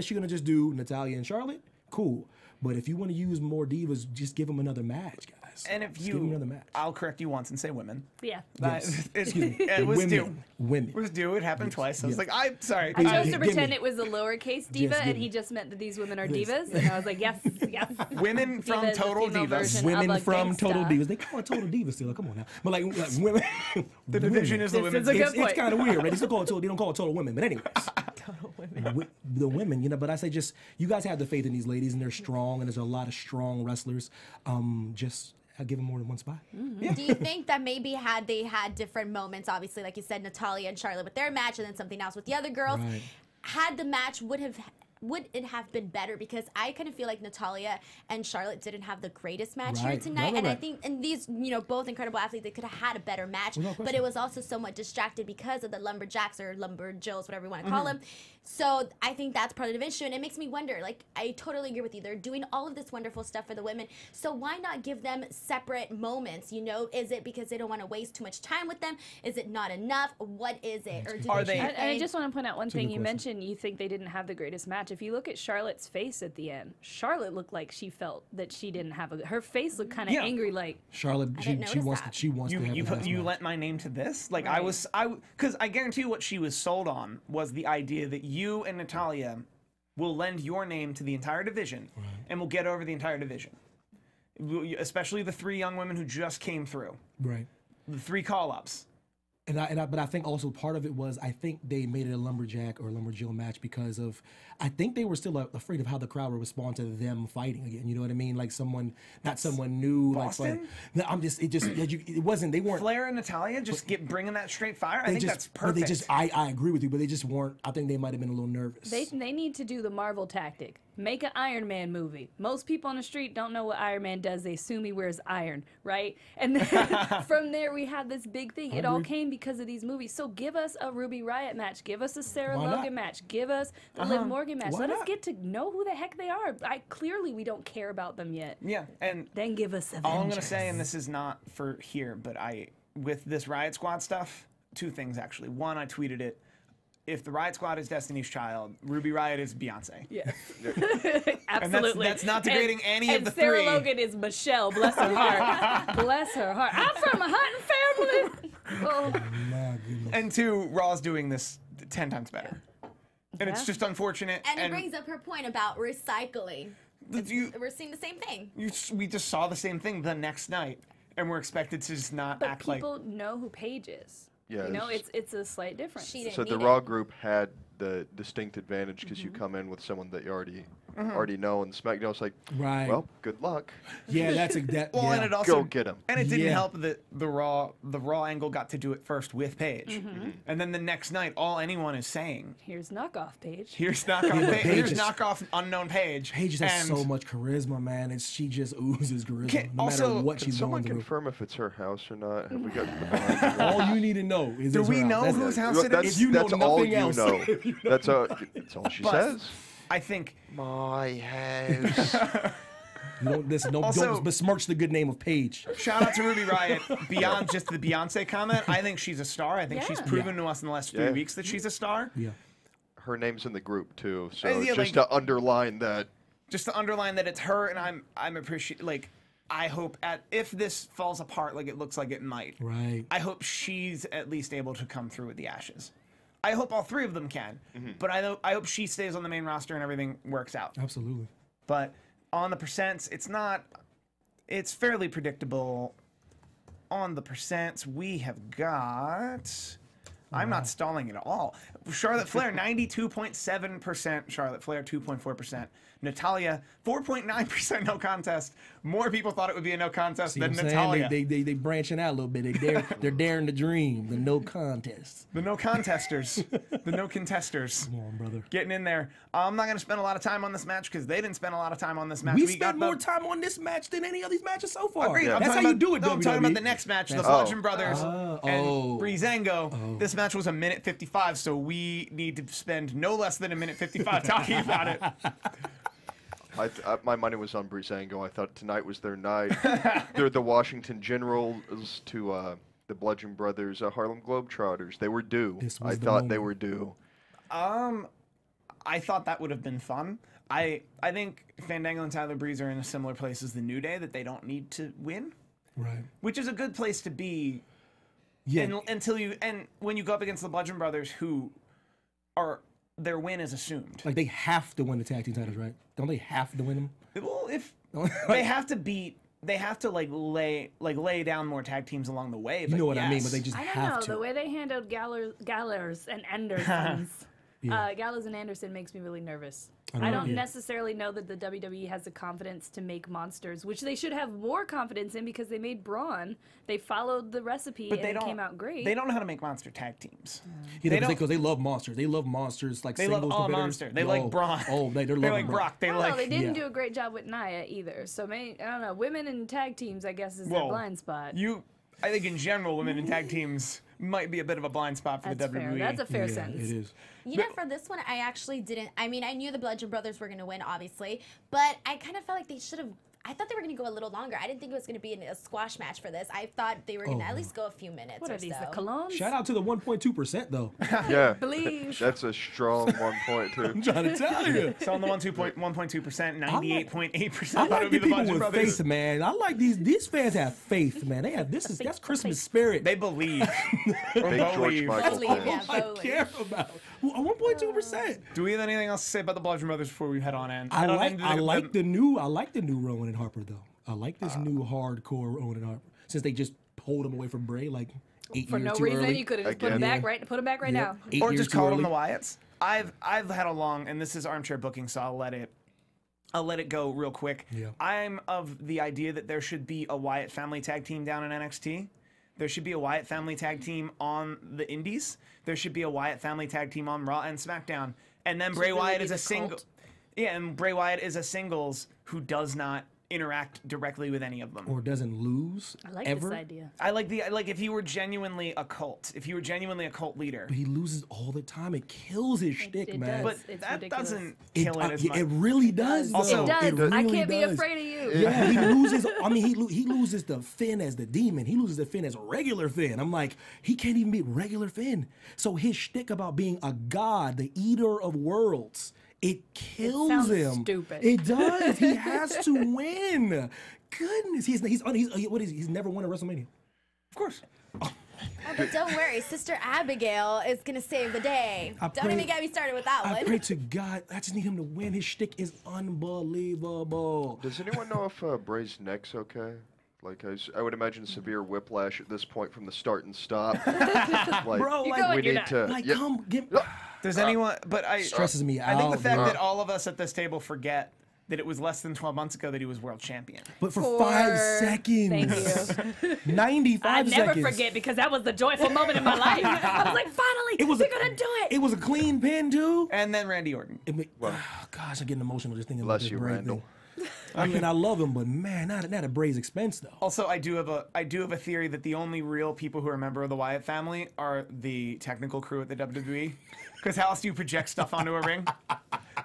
you're going to just do Natalya and Charlotte, cool. But if you want to use more divas, just give them another match, guys. And if give them another match. I'll correct you once and say women. Yeah. Yes. Excuse me. It was due. Women. It was due. It happened twice. I was like, I'm sorry. I chose to pretend it was a lowercase diva, and he just meant that these women are divas. And I was like, yes. Women from Total Divas. Women from Total Divas. They call it Total Divas still. Come on now. But like women. The division is the women. It's kind of weird, right? They don't call it Total Women. But anyways. Total Women. The women, but I say just, you guys have the faith in these ladies, and they're strong, and there's a lot of strong wrestlers. I'll give them more than one spot. Yeah. Do you think that maybe had they had different moments, obviously, like you said, Natalya and Charlotte with their match, and then something else with the other girls, had the match would have would it have been better? Because I kind of feel like Natalya and Charlotte didn't have the greatest match here Right. tonight, Right, and I right. think, and these, both incredible athletes, they could have had a better match, No but question. it was also somewhat distracted because of the lumberjacks or lumberjills, whatever you want to call them. So I think that's part of the issue, and it makes me wonder. Like, I totally agree with you. They're doing all of this wonderful stuff for the women, so why not give them separate moments? Is it because they don't want to waste too much time with them? Is it not enough? What is it? Or do Are they? I just want to point out one thing. good You question. mentioned you think they didn't have the greatest match. If you look at Charlotte's face at the end, Charlotte looked like she felt that she didn't have her face looked kind of Yeah. angry, like Charlotte, didn't notice that. she wants to have the best You match. lent my name to this? Like, Right. because I guarantee you what she was sold on was the idea that you and Natalya will lend your name to the entire division, and will get over the entire division. Especially the 3 young women who just came through. Right. The 3 call-ups. But I think also part of it was I think they made it a lumberjack or lumberjill match because of I think they were still afraid of how the crowd would respond to them fighting again. You know what I mean? Like not someone new. Boston? Like it wasn't. They weren't. Flair and Natalya just bringing that straight fire. I think that's but perfect. I agree with you, but they just weren't. I think they might have been a little nervous. they need to do the Marvel tactic. Make an Iron Man movie. Most people on the street don't know what Iron Man does. They assume he wears iron, right? And then from there we have this big thing. It all came because of these movies. So give us a Ruby Riott match. Give us a Sarah Why not? Logan match. Give us the Liv Morgan match. Why Let us not? get to know who the heck they are. Clearly we don't care about them yet. Yeah, and Then give us Avengers. all I'm gonna say, and this is not for here, but with this Riot Squad stuff, 2 things actually. One, I tweeted it. If the Riot Squad is Destiny's Child, Ruby Riott is Beyonce. Yeah. And Absolutely. that's not degrading any of the Sarah 3. Logan is Michelle, bless her heart. Bless her heart. I'm from a hunting family. Oh. My goodness. And 2, Raw's doing this 10 times better. And it's Yeah. just unfortunate. And it brings up her point about recycling. you, We're seeing the same thing. we just saw the same thing the next night, and we're expected to just not But act like. people know who Paige is. Yeah, You know, it's- it's a slight difference. She didn't So the need Raw it. group had the distinct advantage because you come in with someone that you already know, and SmackDown's like, Right. well, good luck. Yeah, that's that. Well, yeah. and it also Go get him. And it didn't Yeah. help that the Raw angle got to do it first with Paige, and then the next night, all anyone is saying, Here's knockoff Paige. "Here's knockoff, Paige here's is- knockoff unknown Paige." Paige just has And so much charisma, man. She just oozes charisma, no also, matter what Can she's someone going through. confirm if it's her house or not? Have we got All you need to know is Do it's we her know house. whose house it that's, is? If you know that's all nothing you else. know. If you know That's all she But- says. I think My house. You don't listen. Also- Don't besmirch the good name of Paige. shout out to Ruby Riott. Beyond just the Beyonce comment, I think she's a star. I think she's Yeah. proven to us in the last 3 Yeah. weeks that she's a star. Yeah. Her name's in the group too, so Yeah, just like- to underline that. Just to underline that it's her, and I'm appreciate like. I hope if this falls apart like it looks like it might, Right. I hope she's at least able to come through with the Ashes. I hope all 3 of them can, but I hope she stays on the main roster and everything works out. Absolutely. But on the percents, it's fairly predictable. On the percents, we have got. I'm not stalling at all. Charlotte Flair, 92.7%. Charlotte Flair, 2.4%. Natalya, 4.9% no contest. More people thought it would be a no contest See than what I'm Natalya. saying? They branching out a little bit. They're daring to dream. The no contest. The no contesters. The no contesters. Come on, brother. Getting in there. I'm not going to spend a lot of time on this match because they didn't spend a lot of time on this match. We got spent the- more time on this match than any of these matches so far. Agreed. I'm That's how talking you about- do it, no, I'm talking about WWE. the next match, the That's- Bludgeon Brothers Oh. and Oh. Breezango. This match was 1:55, so we need to spend no less than 1:55 talking about it. My money was on Breezango. I thought tonight was their night. They're the Washington Generals to the Bludgeon Brothers, Harlem Globetrotters. They were due. This was I the thought they moment. were due. I thought that would have been fun. I think Fandango and Tyler Breeze are in a similar place as the New Day, that they don't need to win, Right. which is a good place to be. Yeah. And when you go up against the Bludgeon Brothers, who are their win is assumed. Like they have to win the tag team titles, right? Don't they have to win them? Well, if they have to beat, they have to lay down more tag teams along the way. You But know what I mean? yes. But they just I don't have know. to. The way they handled Gallers and Andersons. Gallows and Anderson makes me really nervous. I don't necessarily know that the WWE has the confidence to make monsters, which they should have more confidence in because they made Braun. They followed the recipe and it came out great. They don't know how to make monster tag teams. Yeah, because they love monsters. They love monsters like singles competitors. They love monster. They like Braun. Oh, they're like Brock. They didn't do a great job with Nia either. So I don't know. Women in tag teams, I guess, is their blind spot. I think in general, women in tag teams might be a bit of a blind spot for the WWE. That's a fair sentence. It is. You know, for this one, I actually didn't. I mean, I knew the Bludgeon brothers were going to win, obviously, but I kind of felt like they should have. I thought they were going to go a little longer. I didn't think it was going to be a squash match for this. I thought they were going to at least go a few minutes. What are these, the colognes? Shout out to the 1.2% though. Yeah, believe. That's a strong 1.2. I'm trying to tell you. So on the 1.2%, 98.8%. I like the people with faith, man. I like these fans have faith, man. They have that's Christmas spirit. They believe. Big George Michael Yeah, fans. I care about 1.2%. Do we have anything else to say about the Bludgeon Brothers before we head on in? I like the new Rowan and Harper though. I like this new hardcore Rowan and Harper since they just pulled him away from Bray like 8 years for no too reason. early. You could have just put him back right. Put him back right now. Or just call them the Wyatts. I've had a long, and this is armchair booking, so I'll let it go real quick. Yeah. I'm of the idea that there should be a Wyatt family tag team down in NXT. There should be a Wyatt family tag team on the Indies. There should be a Wyatt family tag team on Raw and SmackDown. And then Bray Wyatt is a single. Yeah, and Bray Wyatt is a singles who does not interact directly with any of them. Or doesn't lose. I like ever. this idea. I like if he were genuinely a cult, if he were genuinely a cult leader. But he loses all the time. It kills his shtick, man. But It's that ridiculous. doesn't kill it as much. It really does. Also, it does. It really I can't be does. afraid of you. Yeah, he loses. I mean, he loses the Finn as the demon. He loses the Finn as regular Finn. I'm like, he can't even be regular Finn. So his shtick about being a god, the eater of worlds, it kills him. Stupid. It does. He has to win. Goodness, he's never won a WrestleMania. Of course. Oh, but don't worry, Sister Abigail is going to save the day. Don't even get me started with that one. I pray to God, I just need him to win. His shtick is unbelievable. Does anyone know if Bray's neck's okay? Like, I would imagine severe whiplash at this point from the start and stop. Like, Bro, we need to. Like, yeah. come, give. Does anyone? But Stresses me out. I think the fact that all of us at this table forget that it was less than 12 months ago that he was world champion. But for 5 seconds. Thank you. 95 I seconds. never forget because that was the joyful moment in my life. I was like, finally, they're going to do it. It was a clean pin, too. And then Randy Orton. Gosh, I'm getting emotional just thinking Bless about this you, Bray Randall. thing. I mean, I love him, but man, not at Bray's expense, though. Also, I do have a theory that the only real people who are a member of the Wyatt family are the technical crew at the WWE. Because how else do you project stuff onto a ring?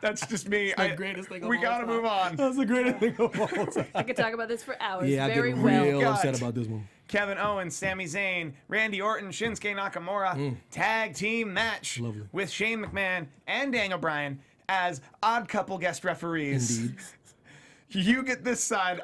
That's just me. The greatest thing of we all gotta time. move on. That's the greatest thing of all time. I could talk about this for hours. Yeah, I Very get well. real God. upset about this one. Kevin Owens, Sami Zayn, Randy Orton, Shinsuke Nakamura, tag team match Lovely. with Shane McMahon and Daniel Bryan as odd couple guest referees. Indeed. You get this side.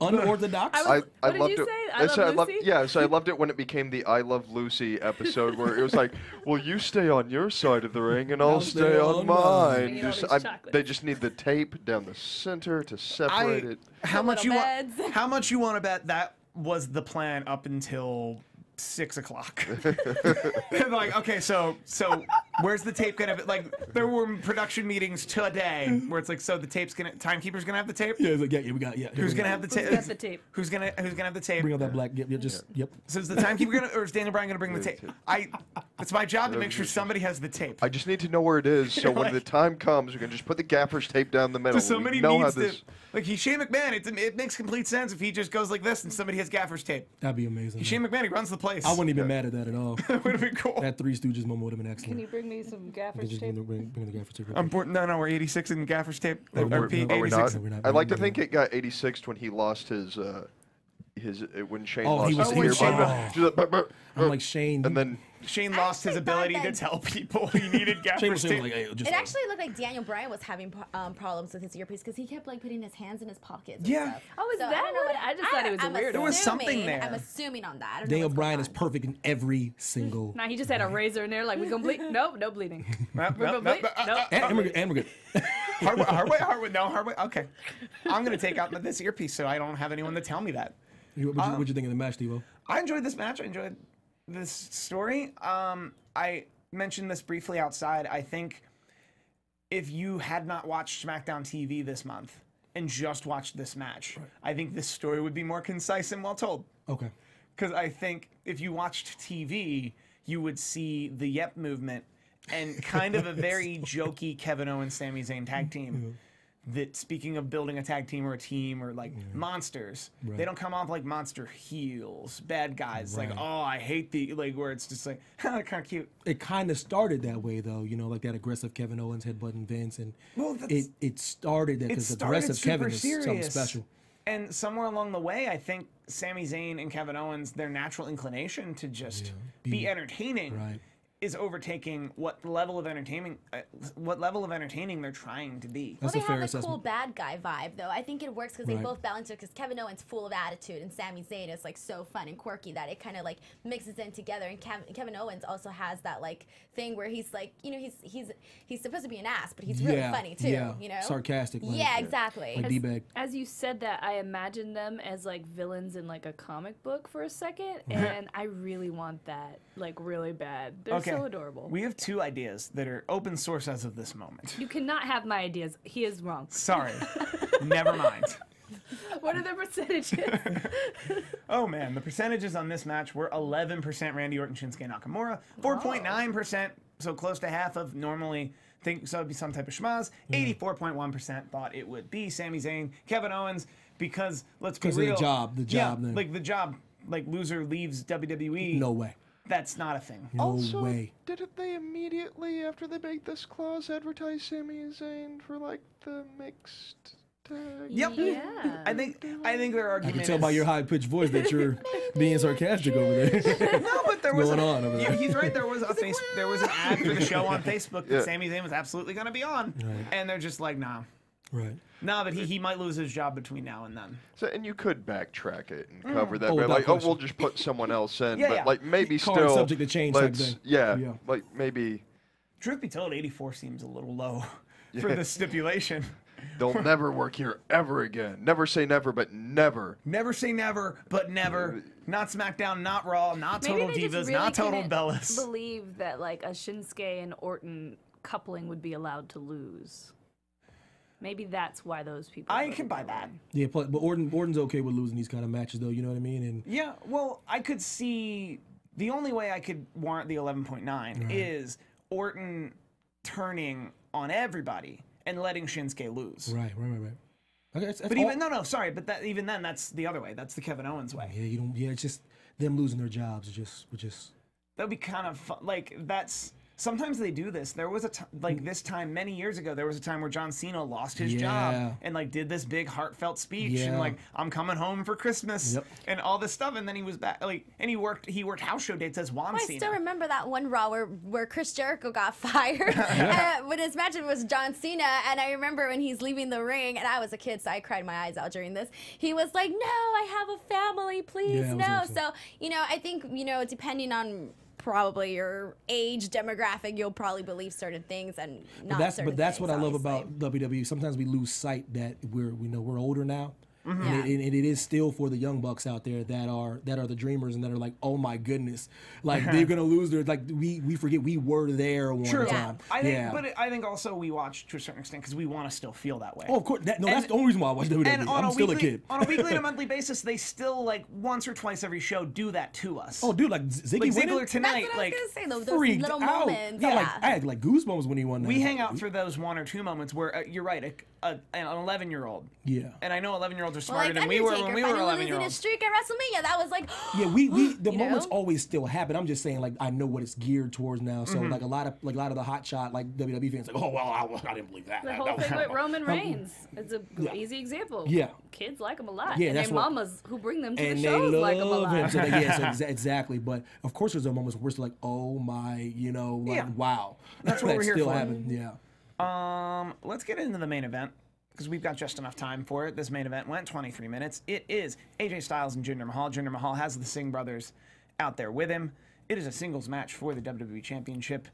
Unorthodox? I What did loved you it. say? I Love Lucy? So I loved it when it became the I Love Lucy episode where it was like, well, you stay on your side of the ring and I'll stay on mine. Eating all Just, these they chocolates. just need the tape down the center to separate it. How much you want? beds. How much you want to bet that was the plan up until 6 o'clock? Like, okay, so where's the tape gonna be? Like, there were production meetings today where it's like, so the tape's gonna, timekeeper's gonna have the tape. Yeah, it's like, we got. Who's gonna have the tape? Who's got the tape? Who's gonna have the tape? Bring out that black. Yep. So is the timekeeper gonna, or is Daniel Bryan gonna bring the tape? It's my job to make sure somebody has the tape. I just need to know where it is, so when the time comes, we can just put the gaffer's tape down the middle. So somebody we know needs how this. to, like, he's Shane McMahon. It makes complete sense if he just goes like this and somebody has gaffer's tape. That'd be amazing. He's Shane McMahon. He runs the place. I wouldn't even mad at that at all. That would have been cool. That Three Stooges moment would have been excellent. Can you bring me some gaffer's Just tape? bring the gaffer tape. No, we're 86 in gaffer's tape. Oh, Or Pete, Are we 86. not? We're not- I'd like to we're think not. it got 86 when he lost his when Shane Oh, lost he was- his he was earbud. Shane. Just I'm like Shane. and then Shane lost his ability to tell people he needed Shane gaffer's was saying tape. like, hey, just It actually looked like Daniel Bryan was having problems with his earpiece because he kept like putting his hands in his pockets. And Yeah. stuff. Oh, is So that I don't know what? I just thought he was a weirdo. There was something there. I'm assuming on that. I don't know Daniel what's Bryan going is on. perfect in every single. Nah, he just had a razor in there. Like, we gonna bleed? Nope, no bleeding. Nope, We're nope, gonna nope, bleed? Nope. And we're good. And we're good. Hardway, no, Hardway. Okay. I'm going to take out this earpiece so I don't have anyone to tell me that. What'd you think of the match, Steve-O? I enjoyed this match. I enjoyed this story. mentioned this briefly outside. I think if you had not watched SmackDown TV this month and just watched this match, I think this story would be more concise and well told. Okay. Because I think if you watched TV, you would see the Yep movement and kind of a very jokey Kevin Owens, Sami Zayn tag team. That, speaking of building a tag team or a team or like monsters, they don't come off like monster heels, bad guys. Like, oh, I hate the, like, where it's just like, kind of cute. It kind of started that way though, you know, like that aggressive Kevin Owens headbutting Vince, and it started that because aggressive Kevin is something special. And somewhere along the way, I think Sami Zayn and Kevin Owens, their natural inclination to just be entertaining is overtaking what level of entertaining they're trying to be. Well, they have a cool bad guy vibe, though. I think it works because they both balance it. Because Kevin Owens full of attitude, and Sami Zayn is like so fun and quirky that it kind of like mixes in together. And Kevin Owens also has that like thing where he's like, you know, he's supposed to be an ass, but he's really funny too. You know, sarcastic. Like, exactly. Like D-bag. As you said that, I imagined them as like villains in like a comic book for a second, and I really want that like really bad. They're so adorable. We have 2 ideas that are open source as of this moment. You cannot have my ideas. He is wrong. Sorry. Never mind. What are the percentages? Oh man, the percentages on this match were 11% Randy Orton, Shinsuke Nakamura, 4.9%, so close to half of normally think so it'd be some type of schmaz. 84.1% thought it would be Sami Zayn, Kevin Owens, because let's be real. Because of the job. Yeah, like the job, like loser leaves WWE. No way. That's not a thing. No also, way. Didn't they immediately, after they made this clause, advertise Sami Zayn for like the mixed tag? Yep. Yeah. I think their argument. I can tell by your high-pitched voice that you're being sarcastic over there. No, but there was going on over there. He's right. There was an ad for the show on Facebook that Sami Zayn was absolutely going to be on, and they're just like, nah. Right. No, but he might lose his job between now and then. So, and you could backtrack it and cover that. Like, we'll just put someone else in. But like maybe still subject to change. Like maybe. Truth be told, 84 seems a little low for the stipulation. They'll never work here ever again. Never say never, but never. Never say never, but never. Not SmackDown, not Raw, not Total Divas, really not Total Bellas. Believe that like a Shinsuke and Orton coupling would be allowed to lose. Maybe that's why those people. I can buy that. Yeah, but Orton's okay with losing these kind of matches, though. You know what I mean? And yeah, well, I could see the only way I could warrant the 11.9 is Orton turning on everybody and letting Shinsuke lose. Right. Okay, that's but even even then, that's the other way. That's the Kevin Owens way. Yeah, you don't. Yeah, it's just them losing their jobs. Would just. That'd be kind of fun. Like that's. Sometimes they do this. There was this time many years ago. There was a time where John Cena lost his job and like did this big heartfelt speech and like I'm coming home for Christmas and all this stuff. And then he was back and he worked house show dates as Juan Cena. I still remember that one Raw where Chris Jericho got fired when his match was John Cena. And I remember when he's leaving the ring, and I was a kid, so I cried my eyes out during this. He was like, "No, I have a family, please no." So I think depending on probably your age demographic, you'll probably believe certain things and not certain But that's things, what I love about WWE. Sometimes we lose sight that we're older now. And it is still for the young bucks out there that are the dreamers and that are like, oh my goodness, like they're gonna lose their, like we forget we were there one time. But I think also we watch to a certain extent because we want to still feel that way. Oh, of course. That's the only reason why I watch WWE. And I'm still a kid. On a weekly and monthly basis, they still like once or twice every show do that to us. Oh, dude, like Ziggy Ziggler tonight, that's what like I was gonna say, those freaked little out. moments. Yeah, like I had like goosebumps when he won that. We hang out for those 1 or 2 moments where you're right, an 11-year-old. Yeah. And I know 11-year-olds are smarter than we were when we were 11-year-olds. Losing a streak at WrestleMania, that was like. Yeah, the moments always still happen. I'm just saying, like I know what it's geared towards now. So like a lot of the hot shot like WWE fans like, oh well, I didn't believe that. The whole thing with Roman Reigns. It's an easy example. Yeah. Kids like him a lot. Yeah, and that's their mamas who bring them to and the shows like him a lot. Him. So exactly. But of course, there's moments where we're still like, oh my, wow. That's what we're here still for. happened. Yeah. Let's get into the main event because we've got just enough time for it. This main event went 23 minutes. It is AJ Styles and Jinder Mahal. Jinder Mahal has the Singh brothers out there with him. It is a singles match for the WWE Championship.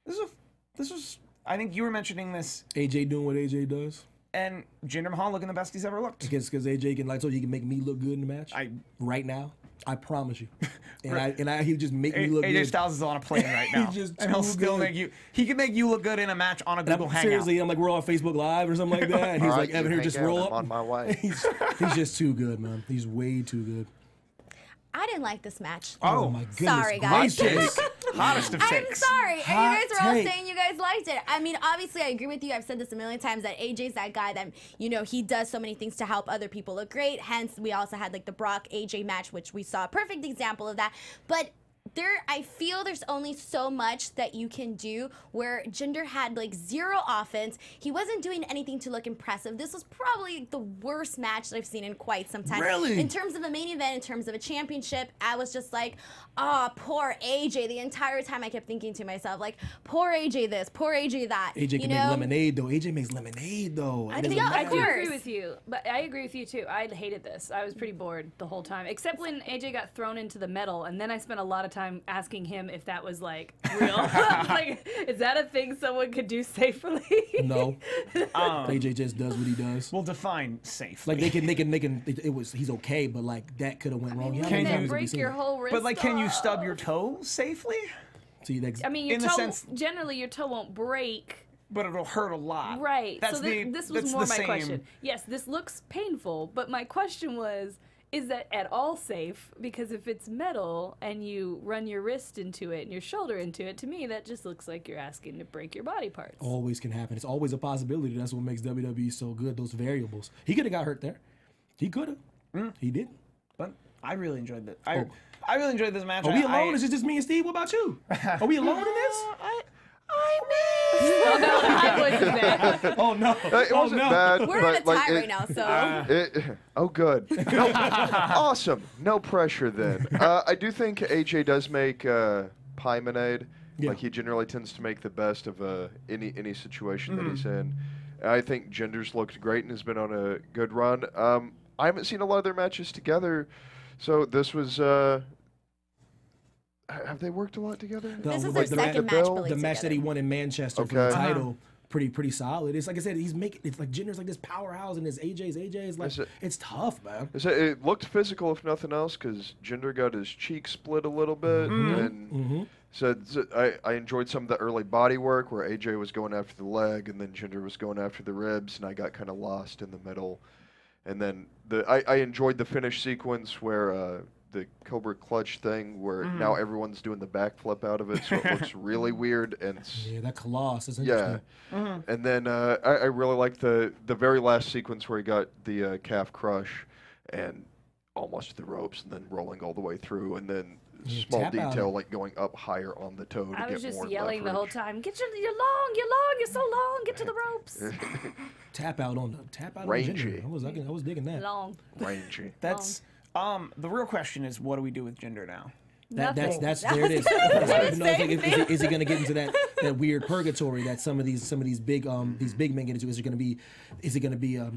This was. I think you were mentioning this. AJ doing what AJ does. And Jinder Mahal looking the best he's ever looked. Because AJ can, like, so he can make me look good in the match. Right now. I promise you. And he would just make me look good. AJ Styles is on a plane right now. He's just and he'll too still good. make you. He can make you look good in a match on a Google Hangout. Seriously, I'm like, we're on Facebook Live or something like that. And he's like, Evan, here, just roll up. I'm on my way. He's just too good, man. He's way too good. I didn't like this match. Oh my goodness. Sorry, guys. Hottest of takes. I'm sorry. Hot And you guys are all take. saying you guys liked it. I mean, obviously, I agree with you. I've said this a million times that AJ's that guy that, you know, he does so many things to help other people look great. Hence, we also had like the Brock AJ match, which we saw a perfect example of that. But I feel there's only so much that you can do where Jinder had like zero offense. He wasn't doing anything to look impressive. This was probably the worst match that I've seen in quite some time. Really? In terms of a main event, in terms of a championship, I was just like, oh, poor AJ. The entire time I kept thinking to myself, like, poor AJ this, poor AJ that. AJ can make lemonade, though. AJ makes lemonade, though. I I do agree with you, but I agree with you too. I hated this. I was pretty bored the whole time, except when AJ got thrown into the metal, and then I spent a lot of time asking him if that was like real. Like, is that a thing someone could do safely? No. AJ just does what he does. We'll define safe. Like they can. He's okay, but like that could have went wrong. Can you break your whole wrist? But like, can you stub your toe safely? See, that's, I mean, your in toe, the sense- generally your toe won't break. But it'll hurt a lot. Right. That's So this was that's more the my same. question. Yes, this looks painful, but my question was, is that at all safe? Because if it's metal and you run your wrist into it and your shoulder into it, to me that just looks like you're asking to break your body parts. always can happen. It's always a possibility. That's what makes WWE so good. Those variables. He could have got hurt there. He could have. He didn't. But I really enjoyed that. I really enjoyed this match. Are we alone? Is it just me and Steve? What about you? Are we alone in this? Oh, no, high voice is bad. Oh no! It wasn't bad. We're but in a tie right now, so. Oh, good. No, awesome. No pressure then. I do think AJ does make pie-monade. Yeah. Like he generally tends to make the best of any situation that he's in. I think Jinder's looked great and has been on a good run. I haven't seen a lot of their matches together, so this was. Have they worked a lot together? This is like their second match, the match that he won in Manchester for the title, pretty solid. It's like I said, it's like Jinder's like this powerhouse, and his AJ's like it's tough, man. It looked physical, if nothing else, because Jinder got his cheek split a little bit, and so I enjoyed some of the early body work where AJ was going after the leg, and then Jinder was going after the ribs, and I got kind of lost in the middle. And then I enjoyed the finish sequence where. The Cobra Clutch thing where now everyone's doing the backflip out of it, so it looks really weird. And yeah, that Colossus is interesting. Yeah. And then I really liked the very last sequence where he got the calf crush and almost the ropes and then rolling all the way through, and then small detail like going up higher on the toe to get more I was just leverage. yelling the whole time, you're so long, get to the ropes. Tap out on Rangy. Jinder. I was digging that. Long. Rangy. That's the real question is, what do we do with Jinder now? That's there it is. Is he going to get into that weird purgatory that some of these big men get into? Is it going to be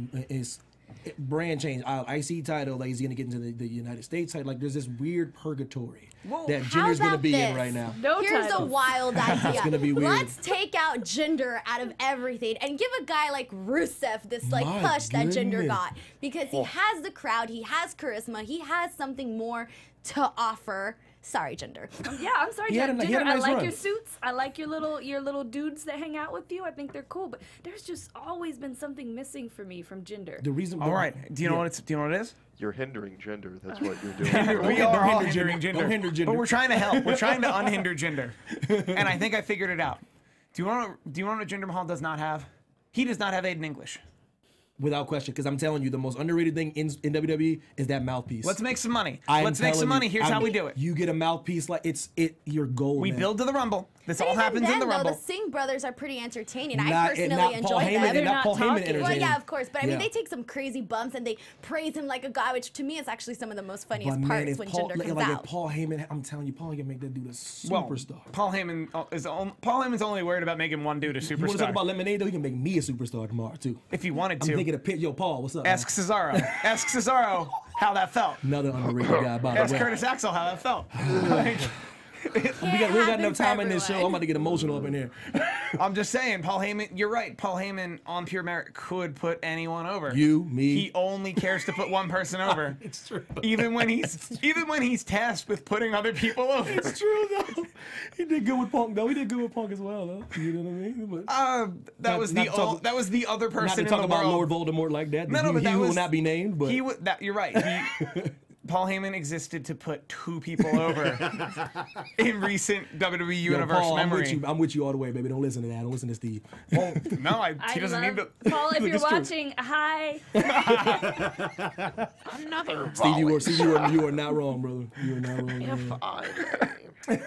brand change, IC title? Like, is he going to get into the United States title? Like, there's this weird purgatory that Jinder's going to be in right now. Here's a wild idea. It's going to be weird. Let's take out Jinder out of everything and give a guy like Rusev this like push that Jinder got, because he has the crowd, he has charisma, he has something more to offer. Sorry, Jinder. Yeah, I'm sorry, Jinder. I like your suits. I like your little dudes that hang out with you. I think they're cool, but there's just always been something missing for me from Jinder. The reason. All right. Do you know what it is? You're hindering Jinder. That's what you're doing. We are all hindering Jinder. Don't hinder Jinder. But we're trying to help. We're trying to unhinder Jinder. And I think I figured it out. Do you want what Jinder Mahal does not have? He does not have Aiden English. Without question, because I'm telling you, the most underrated thing in WWE is that mouthpiece. Let's make some money. Let's make some money. Here's how we do it. You get a mouthpiece like your goal. We build to the Rumble. This all happens in the Rumble. The Singh brothers are pretty entertaining. I personally enjoy them. Not Paul Heyman entertaining. Well, yeah, of course. But I mean, they take some crazy bumps and they praise him like a guy, which to me is actually some of the most funniest parts when Jinder comes out. If Paul Heyman, I'm telling you, Paul can make that dude a superstar. Paul Heyman's only worried about making one dude a superstar. You want to talk about lemonade though? He can make me a superstar tomorrow too. If you wanted to. I'm thinking of pit. Yo, Paul, what's up? Ask Cesaro. Ask Cesaro how that felt. Another underrated guy, by the way. Ask Curtis Axel how that felt. We ain't got enough time in this show. I'm about to get emotional up in here. I'm just saying, Paul Heyman, you're right. Paul Heyman, on pure merit, could put anyone over. You, me. He only cares to put one person over. It's true. Even when he's tasked with putting other people over. It's true, though. He did good with Punk, though. He did good with Punk as well, though. You know what I mean? But that was the other person not to in talk the about world. Lord Voldemort like that. No, but he that will was, not be named. But you're right. Paul Heyman existed to put 2 people over in recent WWE Universe Paul, memory. I'm with you all the way, baby. Don't listen to that. Don't listen to Steve. Well, no, he doesn't need to. Paul, if you're It's true. watching, hi. Another Steve, volley. you are not wrong, brother. You are not wrong. If I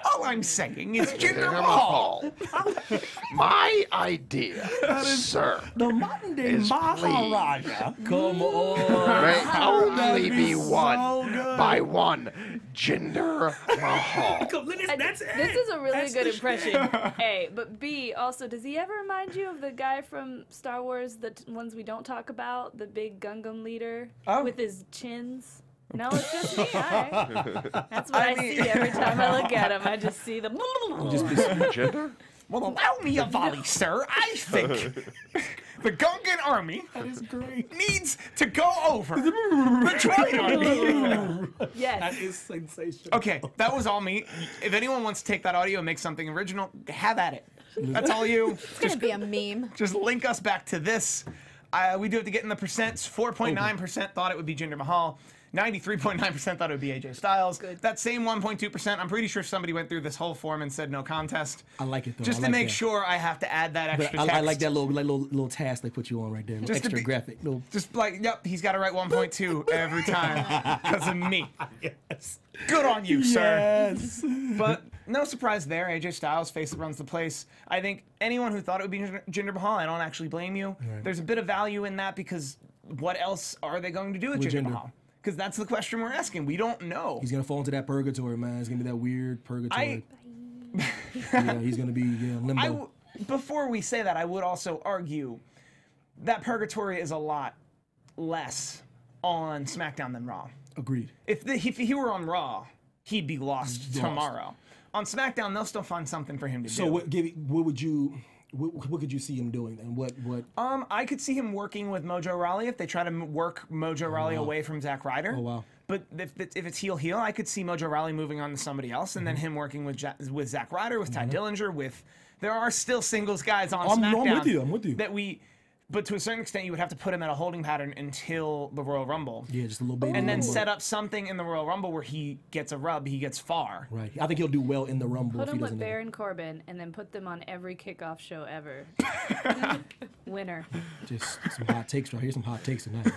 All I'm saying is Jinder Jinder Mahal. Mahal. My idea, sir, The modern day is Maharaja. Come on. may only be so won good. by one Jinder Mahal. That's it. This is a really That's good the impression. A, but B, also, does he ever remind you of the guy from Star Wars, the ones we don't talk about, the big Gungam leader with his chins? No, it's just me. All right. That's what I see every time I look at him. I just see the. Jinder? Well, allow me a volley, sir. I think the Gungan army needs to go over the Droid army. Yes. That is sensational. Okay, that was all me. If anyone wants to take that audio and make something original, have at it. That's all you. It's gonna be a meme. Just link us back to this. We do have to get in the percents. 4.9% thought it would be Jinder Mahal. 93.9% thought it would be AJ Styles. Good. That same 1.2%, I'm pretty sure somebody went through this whole form and said no contest. I like it, though. Just I to like make that. sure I have to add that extra But text. I like that little task they put you on right there. Just to Extra be- graphic. Little, Just like, yep, he's got to write 1.2 every time because of me. yes. Good on you, sir. Yes. But no surprise there. AJ Styles, face that runs the place. I think anyone who thought it would be Jinder Mahal, I don't actually blame you. Right. There's a bit of value in that because what else are they going to do with With Jinder Jinder. Mahal? Because that's the question we're asking. We don't know. He's gonna fall into that purgatory, man. It's gonna be that weird purgatory. Yeah, he's gonna be limbo. Before we say that, I would also argue that purgatory is a lot less on SmackDown than Raw. Agreed. If he were on Raw, he'd be lost tomorrow. On SmackDown, they'll still find something for him to do. So what could you see him doing then? What? I could see him working with Mojo Rawley if they try to work Mojo Rawley away from Zack Ryder. Oh, wow. But if it's heel, I could see Mojo Rawley moving on to somebody else, and then him working with Zack Ryder, with Ty Dillinger, there are still singles guys on SmackDown. I'm with you. But to a certain extent, you would have to put him in a holding pattern until the Royal Rumble. Yeah, just a little baby. And then Rumble. set up something in the Royal Rumble where he gets a rub, he gets far. Right. I think he'll do well in the Rumble Put if he him with doesn't. Baron Corbin and then put them on every kickoff show ever. Winner. Just some hot takes right here. Some hot takes tonight.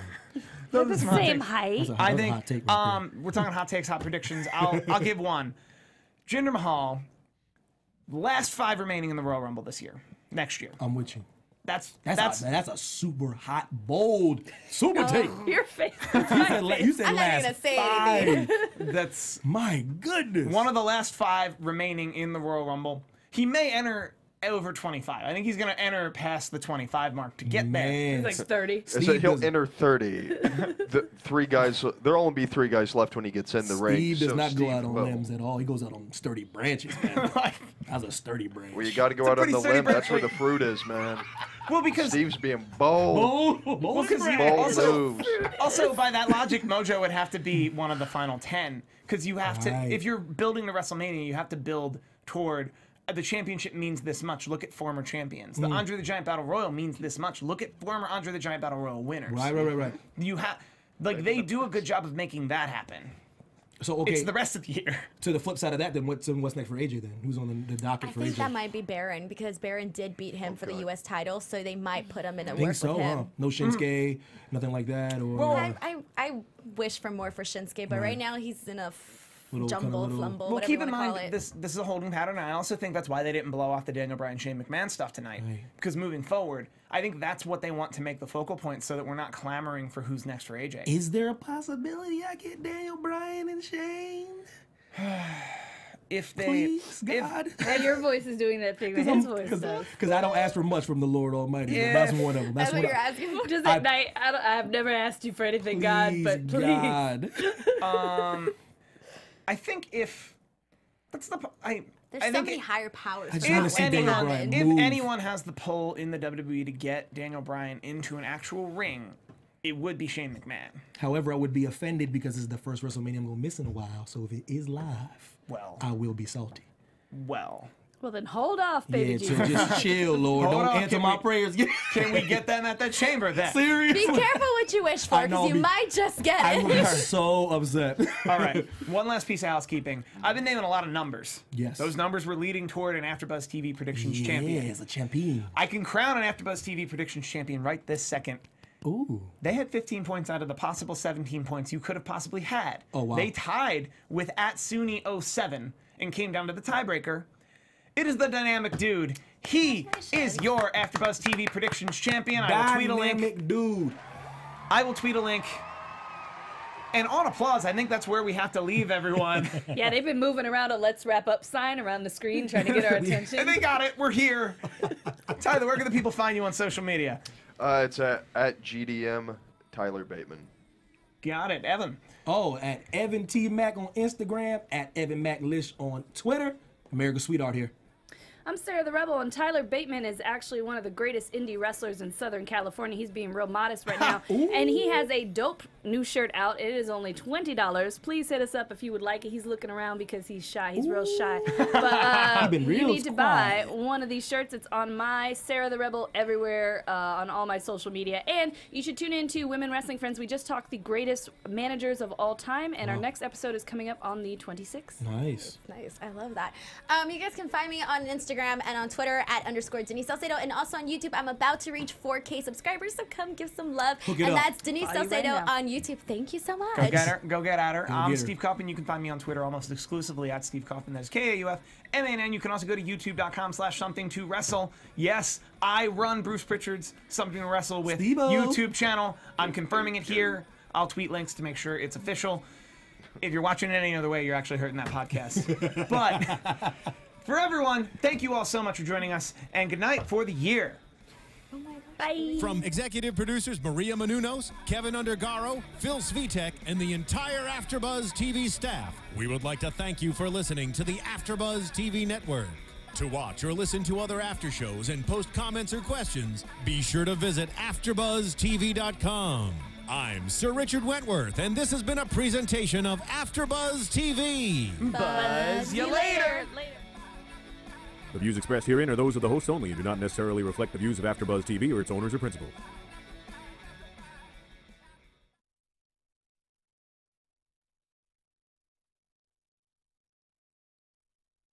They're the same height. That's a I hot think take right we're talking hot takes, hot predictions. I'll give one. Jinder Mahal, last 5 remaining in the Royal Rumble this year, next year. I'm with you. That's That's a super hot, bold, super take. Your face. You said I'm not last gonna say 5. that's My goodness. one of the last 5 remaining in the Royal Rumble. He may enter over 25. I think he's going to enter past the 25 mark to get there. Man. He's like 30. So Steve he'll does- enter 30. The 3 guys. There'll only be 3 guys left when he gets in the ring. Steve does so not go Steve out on will. limbs at all. He goes out on sturdy branches, man. That's a sturdy branch. Well, you got to go a out on pretty the sturdy limb. That's where branch. the fruit is, man. Well, because Steve's being bold. Bold, because Bold moves. also by that logic, Mojo would have to be one of the final 10 because you have to. Right. If you're building to WrestleMania, you have to build toward. The championship means this much. Look at former champions. The Andre the Giant Battle Royal means this much. Look at former Andre the Giant Battle Royal winners. Right. You have, like, they do a good job of making that happen. So okay, It's the rest of the year. to the flip side of that, then what's next for AJ then? Who's on the docket I for think AJ? that might be Baron because Baron did beat him for the U.S. title, so they might put him in a think work so, with him. huh? No Shinsuke, nothing like that, or Well, I wish for more for Shinsuke, but right now he's in a Little- jumble, kinda little- flumble, Well, whatever keep you in want to call mind it. this is a holding pattern. And I also think that's why they didn't blow off the Daniel Bryan Shane McMahon stuff tonight. Right. Because moving forward, I think that's what they want to make the focal point, so that we're not clamoring for who's next for AJ. is there a possibility I get Daniel Bryan and Shane? If they, Please, if- God. Yeah, your voice is doing that thing that his voice does. Because I don't ask for much from the Lord Almighty. but That's one of them. That's what what you're asking for. Just at night, I've never asked you for anything, God, but please. God. I think if That's the. There's I so think many higher powers. just for wanna that see to Daniel happen. Bryan if move. anyone has the pull in the WWE to get Daniel Bryan into an actual ring, it would be Shane McMahon. However, I would be offended because it's the first WrestleMania I'm going to miss in a while. So if it is live, Well. I will be salty. Well, Well, then hold off, baby Yeah, Jesus. so just chill, Lord. Hold Don't on, answer can my we- prayers. can we get them at the chamber then? Seriously? Be careful what you wish for, I know, because you might just get I it. will be so upset. All right, one last piece of housekeeping. I've been naming a lot of numbers. Yes. Those numbers were leading toward an AfterBuzz TV predictions champion. Yes, a champion. I can crown an AfterBuzz TV predictions champion right this second. Ooh. They had 15 points out of the possible 17 points you could have possibly had. Oh, wow. They tied with @Suni07 and came down to the tiebreaker. It is the dynamic dude. He is your AfterBuzz TV predictions champion. I will tweet a link. Dynamic dude. I will tweet a link. And on applause, I think that's where we have to leave everyone. Yeah, they've been moving around a "Let's Wrap Up" sign around the screen, trying to get our attention. And they got it. We're here. Tyler, where can the people find you on social media? It's at GDM Tyler Bateman. Got it. Evan. Oh, at Evan T. Mack on Instagram, at Evan Mack Lish on Twitter. America's Sweetheart here. I'm Sarah the Rebel, and Tyler Bateman is actually one of the greatest indie wrestlers in Southern California. He's being real modest right now. And he has a dope new shirt out. It is only $20. Please hit us up if you would like it. He's looking around because he's shy. He's real shy. But been you real need to buy quiet. one of these shirts. It's on my Sarah the Rebel everywhere on all my social media. And you should tune in to Women Wrestling Friends. We just talked the greatest managers of all time, and our next episode is coming up on the 26th. Nice. Nice, I love that. You guys can find me on Instagram and on Twitter at _Denice Salcedo, and also on YouTube. I'm about to reach 4K subscribers, so come give some love. Hook it And up. that's Denice Follow you right Salcedo now. on YouTube. Thank you so much. Go get her. Go get at her. I'm get her. Steve Kaufmann. You can find me on Twitter almost exclusively at Steve Kaufmann. That's KAUFMANN. You can also go to youtube.com/something2wrestle. Yes, I run Bruce Pritchard's Something to Wrestle with Steve-o. YouTube channel. I'm confirming it here. I'll tweet links to make sure it's official. If you're watching it any other way, you're actually hurting that podcast. But for everyone, thank you all so much for joining us, and good night for the year. Bye. From executive producers Maria Menounos, Kevin Undergaro, Phil Svitek, and the entire AfterBuzz TV staff, we would like to thank you for listening to the AfterBuzz TV network. To watch or listen to other after shows and post comments or questions, be sure to visit AfterBuzzTV.com. I'm Sir Richard Wentworth, and this has been a presentation of AfterBuzz TV. Buzz you later. The views expressed herein are those of the hosts only and do not necessarily reflect the views of AfterBuzz TV or its owners or principals.